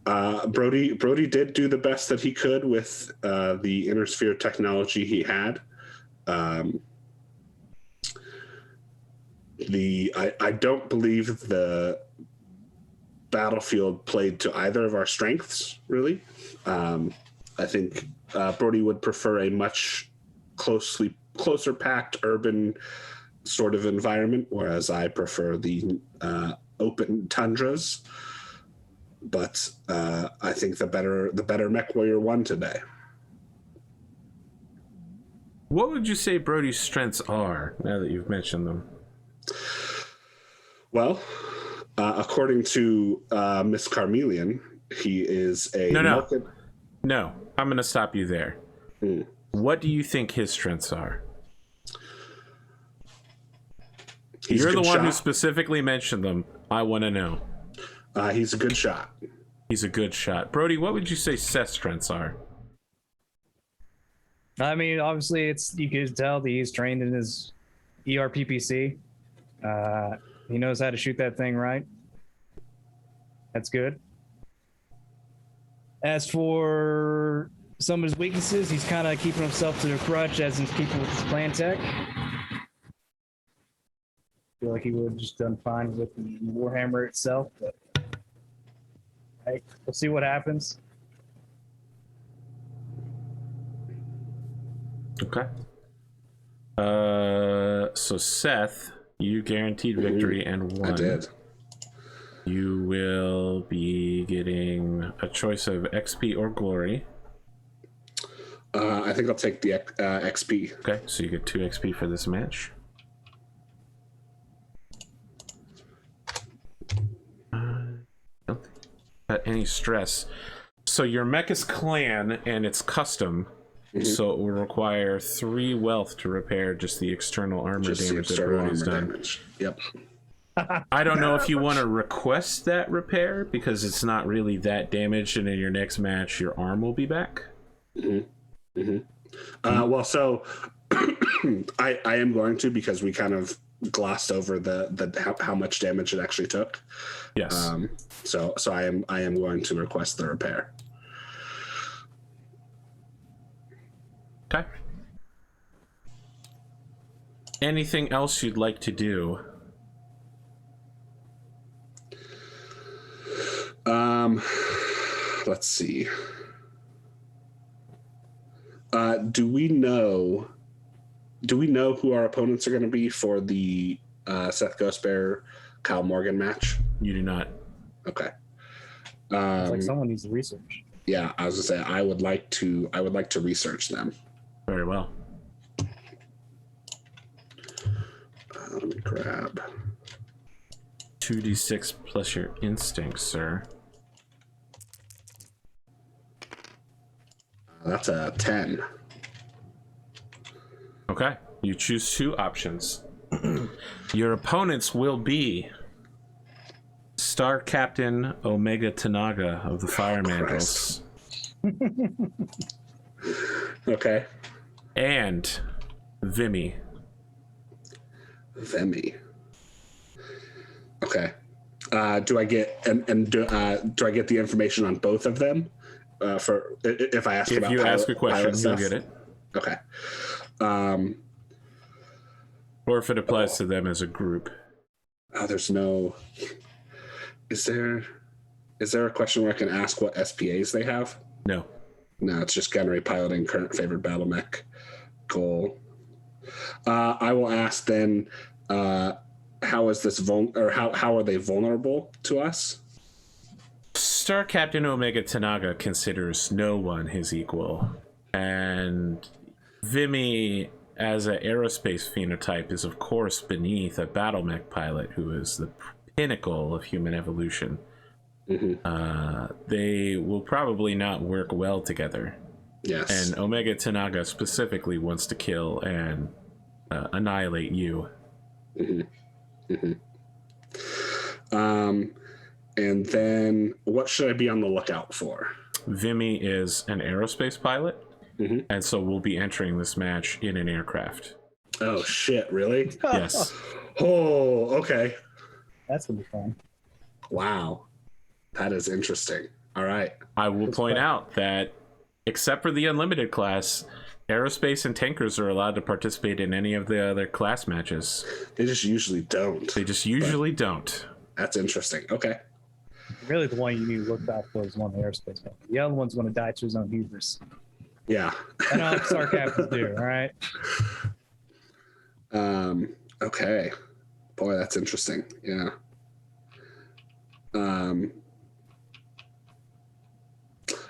Brody did do the best that he could with the inner sphere technology he had. I don't believe the battlefield played to either of our strengths, really. I think Brody would prefer a much closer packed urban sort of environment, whereas I prefer the open tundras. But I think the better Mech Warrior won today. What would you say Brody's strengths are, now that you've mentioned them? Well, according to Miss Carmelian, he is a... No, I'm going to stop you there. What do you think his strengths are? You're the one who specifically mentioned them. I want to know. He's a good shot. He's a good shot. Brody, what would you say Seth's strengths are? I mean, obviously, you can tell that he's trained in his ERPPC. He knows how to shoot that thing right. That's good. As for some of his weaknesses, he's kind of keeping himself to the crutch as he's keeping with his clan tech. I feel like he would have just done fine with the Warhammer itself, but hey, we'll see what happens. Okay. So Seth, you guaranteed victory and won. I did. You will be getting a choice of XP or glory. I think I'll take the XP. Okay, so you get 2 XP for this match. Don't got any stress. So your mech is clan and it's custom. So it will require 3 wealth to repair just the external armor damage that Brody's done. Yep. I don't know if you want to request that repair because it's not really that damaged, and in your next match, your arm will be back. Well, so I am going to, because we kind of glossed over the how much damage it actually took. Yes. So I am going to request the repair. Okay. Anything else you'd like to do? Let's see. Do we know who our opponents are going to be for the Seth Ghostbear Kyle Morgan match? You do not. Okay. It's like someone needs to research. Yeah, I was gonna say I would like to research them. Very well. Let me grab 2d6 plus your instinct, sir. That's a 10. Okay. You choose two options. Your opponents will be Star Captain Omega Tanaga of the Fire Mandrels. Okay. And Vimy. Okay. Do I get do I get the information on both of them? For if I ask If about you ask a question, you'll stuff? get it. Okay. Or if it applies to them as a group. There's no. Is there a question where I can ask what SPAs they have? No. No, it's just gunnery, piloting, current favorite battle mech, goal. I will ask then. How is this how are they vulnerable to us? Star Captain Omega Tanaga considers no one his equal, and Vimy, as an aerospace phenotype, is of course beneath a battle mech pilot who is the pinnacle of human evolution. Mm-hmm. They will probably not work well together. Yes. And Omega Tanaga specifically wants to kill and annihilate you. Mm-hmm. Mm-hmm. And then what should I be on the lookout for? Vimy is an aerospace pilot, mm-hmm. and so we'll be entering this match in an aircraft. Oh shit! Really? Yes. Oh, okay. That's gonna be fun. Wow, that is interesting. All right. I will point out that, except for the unlimited class, aerospace and tankers are allowed to participate in any of the other class matches. They just usually don't. Don't. That's interesting. Okay. Really, the one you need to look out for is one of the aerospace men. The other one's going to die to his own hubris. Yeah. I know Star Captains do. All right. Okay. Boy, that's interesting. Yeah.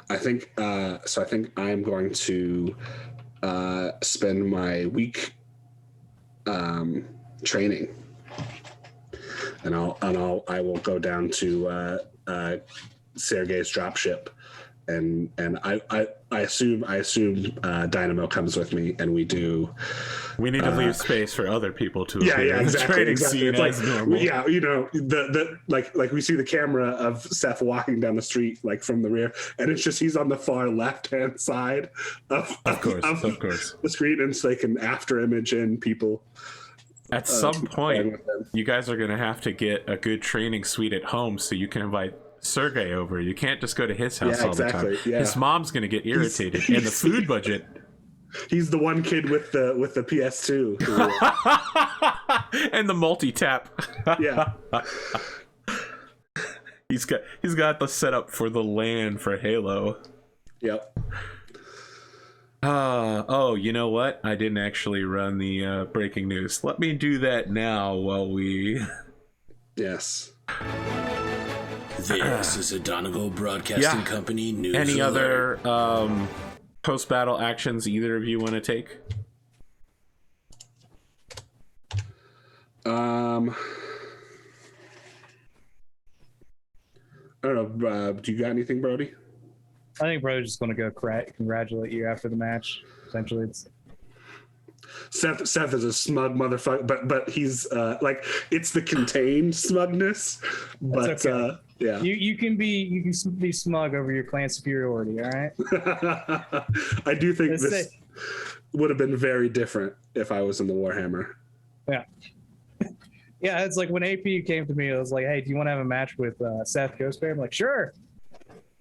I think so. I think I'm going to spend my week training, and I will go down to Sergei's dropship, and I assume Dynamo comes with me, and we need to leave space for other people to appear in the training exactly. scene as normal. Yeah, you know, the like we see the camera of Seth walking down the street like from the rear, and it's just he's on the far left hand side of the screen, and so they can after image in people. At some point, you guys are going to have to get a good training suite at home so you can invite Sergei over. You can't just go to his house all the time. Yeah. His mom's going to get irritated, and the food budget. He's the one kid with the PS2 and the multi-tap. Yeah. He's got the setup for the LAN for Halo. Yep. Oh, you know what? I didn't actually run the breaking news. Let me do that now while we... Yes. This is a Donegal Broadcasting Company news Any alert. other post-battle actions either of you want to take? I don't know. Do you got anything, Brody? I think Brody's just going to go congratulate you after the match. Essentially, it's Seth is a smug motherfucker, but he's like it's the contained smugness. But okay. Yeah, you can be smug over your clan superiority. All right. I do think would have been very different if I was in the Warhammer. Yeah. Yeah, it's like when AP came to me, it was like, hey, do you want to have a match with Seth Ghostbear? I'm like, sure.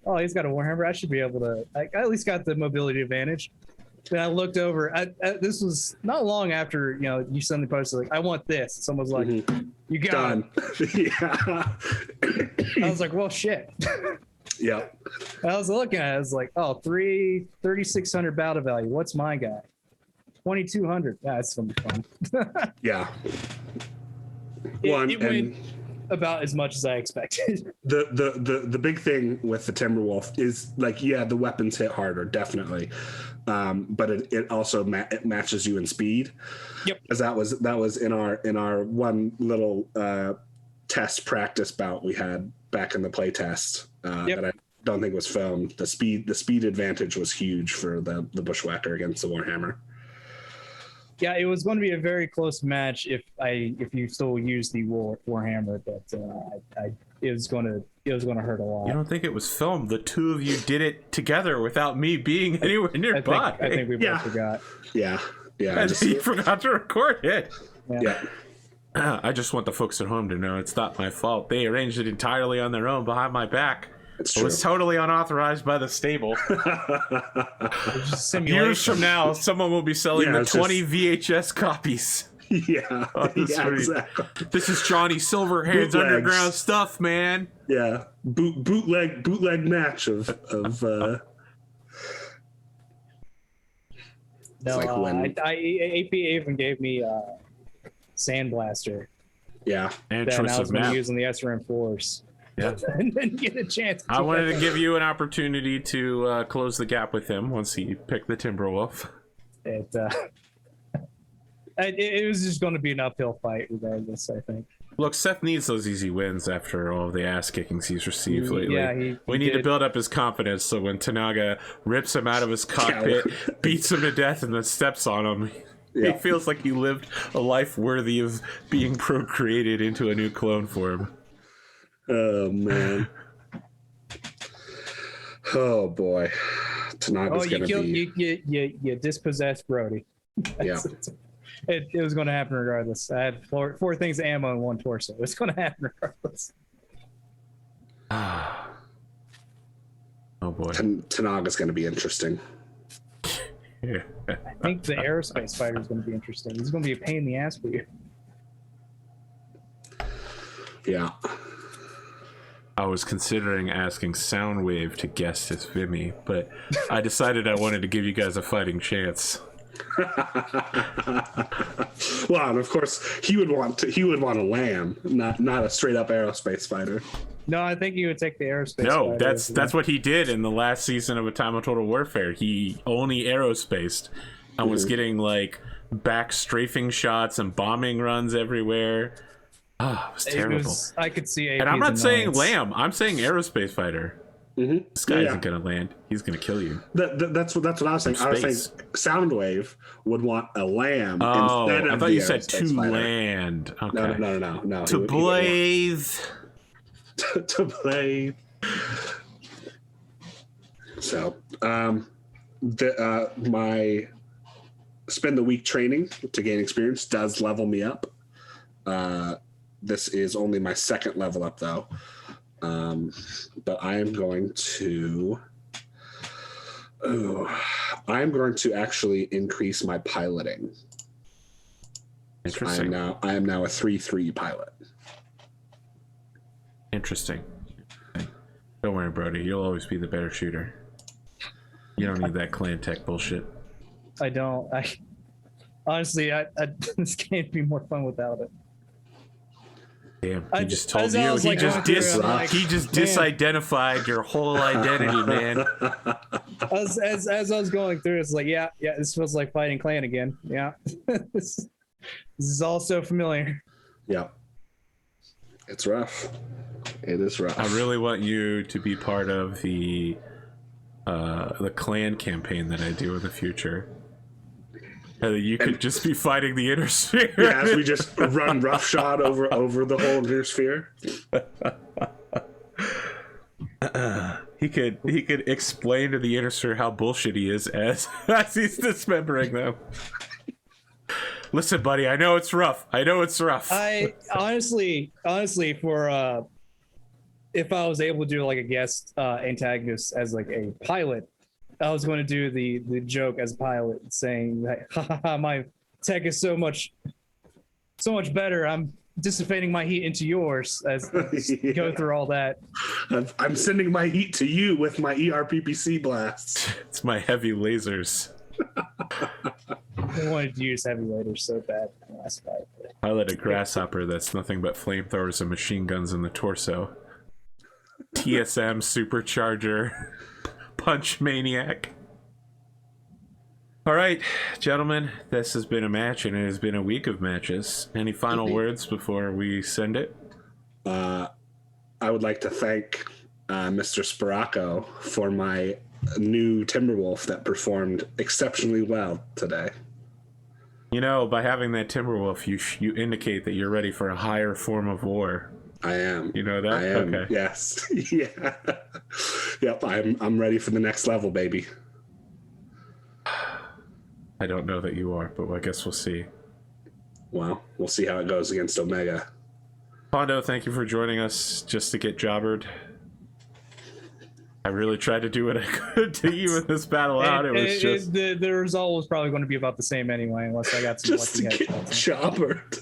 Oh, he's got a Warhammer. I should be able to. I at least got the mobility advantage. Then I looked over. This was not long after, you know, you suddenly posted, like, I want this. Someone's like, you got it. Yeah. I was like, well, shit. Yeah. I was looking at it. I was like, oh, 3,600 battle value. What's my guy? 2,200. Yeah, that's going to be fun. Yeah. It went about as much as I expected. The big thing with the Timberwolf is, like, yeah, the weapons hit harder, definitely, but it also it matches you in speed. Yep. Because that was in our one little test practice bout we had back in the play test that I don't think was filmed. The speed advantage was huge for the Bushwhacker against the Warhammer. Yeah, it was going to be a very close match if you still use the Warhammer, but it was going to hurt a lot. You don't think it was filmed? The two of you did it together without me being anywhere nearby. I think we both forgot. Yeah. And you forgot to record it. Yeah. I just want the folks at home to know it's not my fault. They arranged it entirely on their own behind my back. It's It true. was totally unauthorized by the stable. Years from now, someone will be selling the 20 VHS copies. Yeah. Yeah, exactly. This is Johnny Silverhand's Bootlegs. underground stuff, man. Yeah. Bootleg match of No, like when- AP even gave me Sandblaster yeah. And that choice I was of going to map. use in the SRM Force. Yeah. And then get a chance. I wanted to give you an opportunity to close the gap with him once he picked the Timberwolf. It was just going to be an uphill fight regardless, I think. Look, Seth needs those easy wins after all the ass kickings he's received lately. Yeah, we need to build up his confidence so when Tanaga rips him out of his cockpit, beats him to death, and then steps on him, he feels like he lived a life worthy of being procreated into a new clone form. Oh man. Oh boy. Tanaga's gonna be. You dispossessed Brody. Yeah. It was going to happen regardless. I had four things of ammo in one torso. It's going to happen regardless. Oh boy. Tanaga's gonna be interesting. Yeah. I think the aerospace fighter is going to be interesting. He's going to be a pain in the ass for you. Yeah. I was considering asking Soundwave to guest as Vimy, but I decided I wanted to give you guys a fighting chance. Well, and of course he would want a lamb, not a straight up aerospace fighter. No, I think you would take the aerospace No, fighter. that's what he did in the last season of A Time of Total Warfare. He only aerospaced and was getting like back strafing shots and bombing runs everywhere. Ah, it was terrible. I could see AP's And I'm not saying annoyance. lamb. I'm saying aerospace fighter. Mm-hmm. This guy isn't gonna land. He's gonna kill you. That's what I was saying. I was saying Soundwave would want a lamb Oh, instead of I thought the you said aerospace to fighter. land. Okay. No. To Blaze. To play. So, my spend the week training to gain experience does level me up. This is only my second level up though. But I am going to actually increase my piloting. Interesting. I am now a 3-3 pilot. Interesting. Don't worry, Brody. You'll always be the better shooter. You don't need that clan tech bullshit. I don't. Honestly, this can't be more fun without it. Damn, he just told as I you. was, He like, just going through it, I'm like, he just man. disidentified your whole identity, man. As I was going through, it's like, yeah, this feels like fighting clan again. Yeah, this is all so familiar. Yeah. It's rough. It is rough. I really want you to be part of the clan campaign that I do in the future. And you could just be fighting the inner sphere. Yeah, as we just run roughshod over the whole inner sphere. he could explain to the Interster how bullshit he is as he's dismembering them. Listen, buddy, I know it's rough. I honestly, for if I was able to do like a guest antagonist as like a pilot, I was going to do the joke as a pilot, saying that, ha, ha, ha, my tech is so much better. I'm dissipating my heat into yours as Yeah. go through all that. I'm sending my heat to you with my ERPPC blasts. It's my heavy lasers. I wanted to use heavy lasers so bad in the last fight. Pilot a grasshopper that's nothing but flamethrowers and machine guns in the torso. TSM supercharger. Punch maniac. All right, gentlemen, this has been a match, and it has been a week of matches. Any final words before we send it? I would like to thank Mr. Sparaco for my new Timberwolf that performed exceptionally well today. You know, by having that Timberwolf, you indicate that you're ready for a higher form of war. I am. You know that? I am. Okay. Yes. Yeah. Yep. I'm ready for the next level, baby. I don't know that you are, but I guess we'll see. Well, we'll see how it goes against Omega. Pondo, thank you for joining us just to get jobbered. I really tried to do what I could to even this battle out. The result was probably going to be about the same anyway, unless I got some Just to lucky get headshots. jobbered.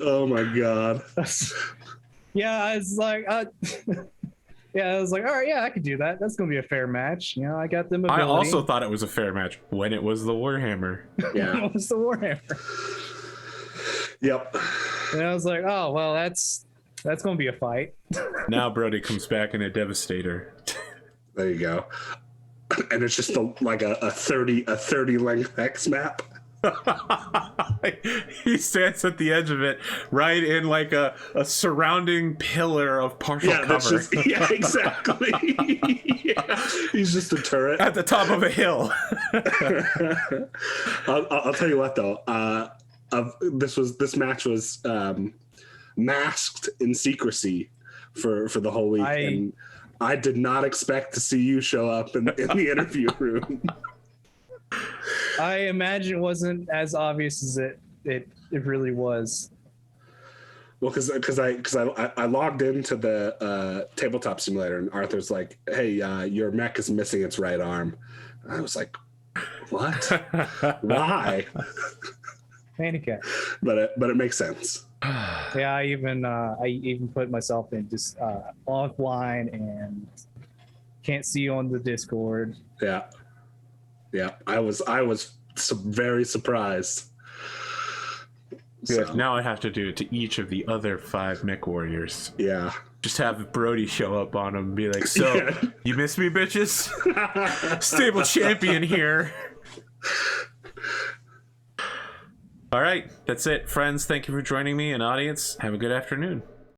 Oh my god. Yeah, I was like, yeah, I was like, all right, yeah, I could do that. That's gonna be a fair match. You know, I got them. I also thought it was a fair match when it was the Warhammer. Yeah. It was the Warhammer. Yep. And I was like, oh well, that's gonna be a fight. Now Brody comes back in a Devastator. There you go. And it's just like a 30 length X map. He stands at the edge of it, right in like a surrounding pillar of partial cover. Yeah, exactly. Yeah. He's just a turret At the top of a hill. I'll tell you what though. This match was masked in secrecy for the whole week, and I did not expect to see you show up in the interview room. I imagine it wasn't as obvious as it really was. Well, because I logged into the tabletop simulator, and Arthur's like, "Hey, your mech is missing its right arm." And I was like, "What? Why?" Handicap. But it makes sense. Yeah, I even put myself in just offline and can't see on the Discord. Yeah. I was very surprised. Good. So, Now I have to do it to each of the other 5 Mech Warriors. yeah. Just have Brody show up on him and be like, "So, Yeah. you miss me, bitches? Stable champion here." All right, that's it, friends. Thank you for joining me, and audience, have a good afternoon.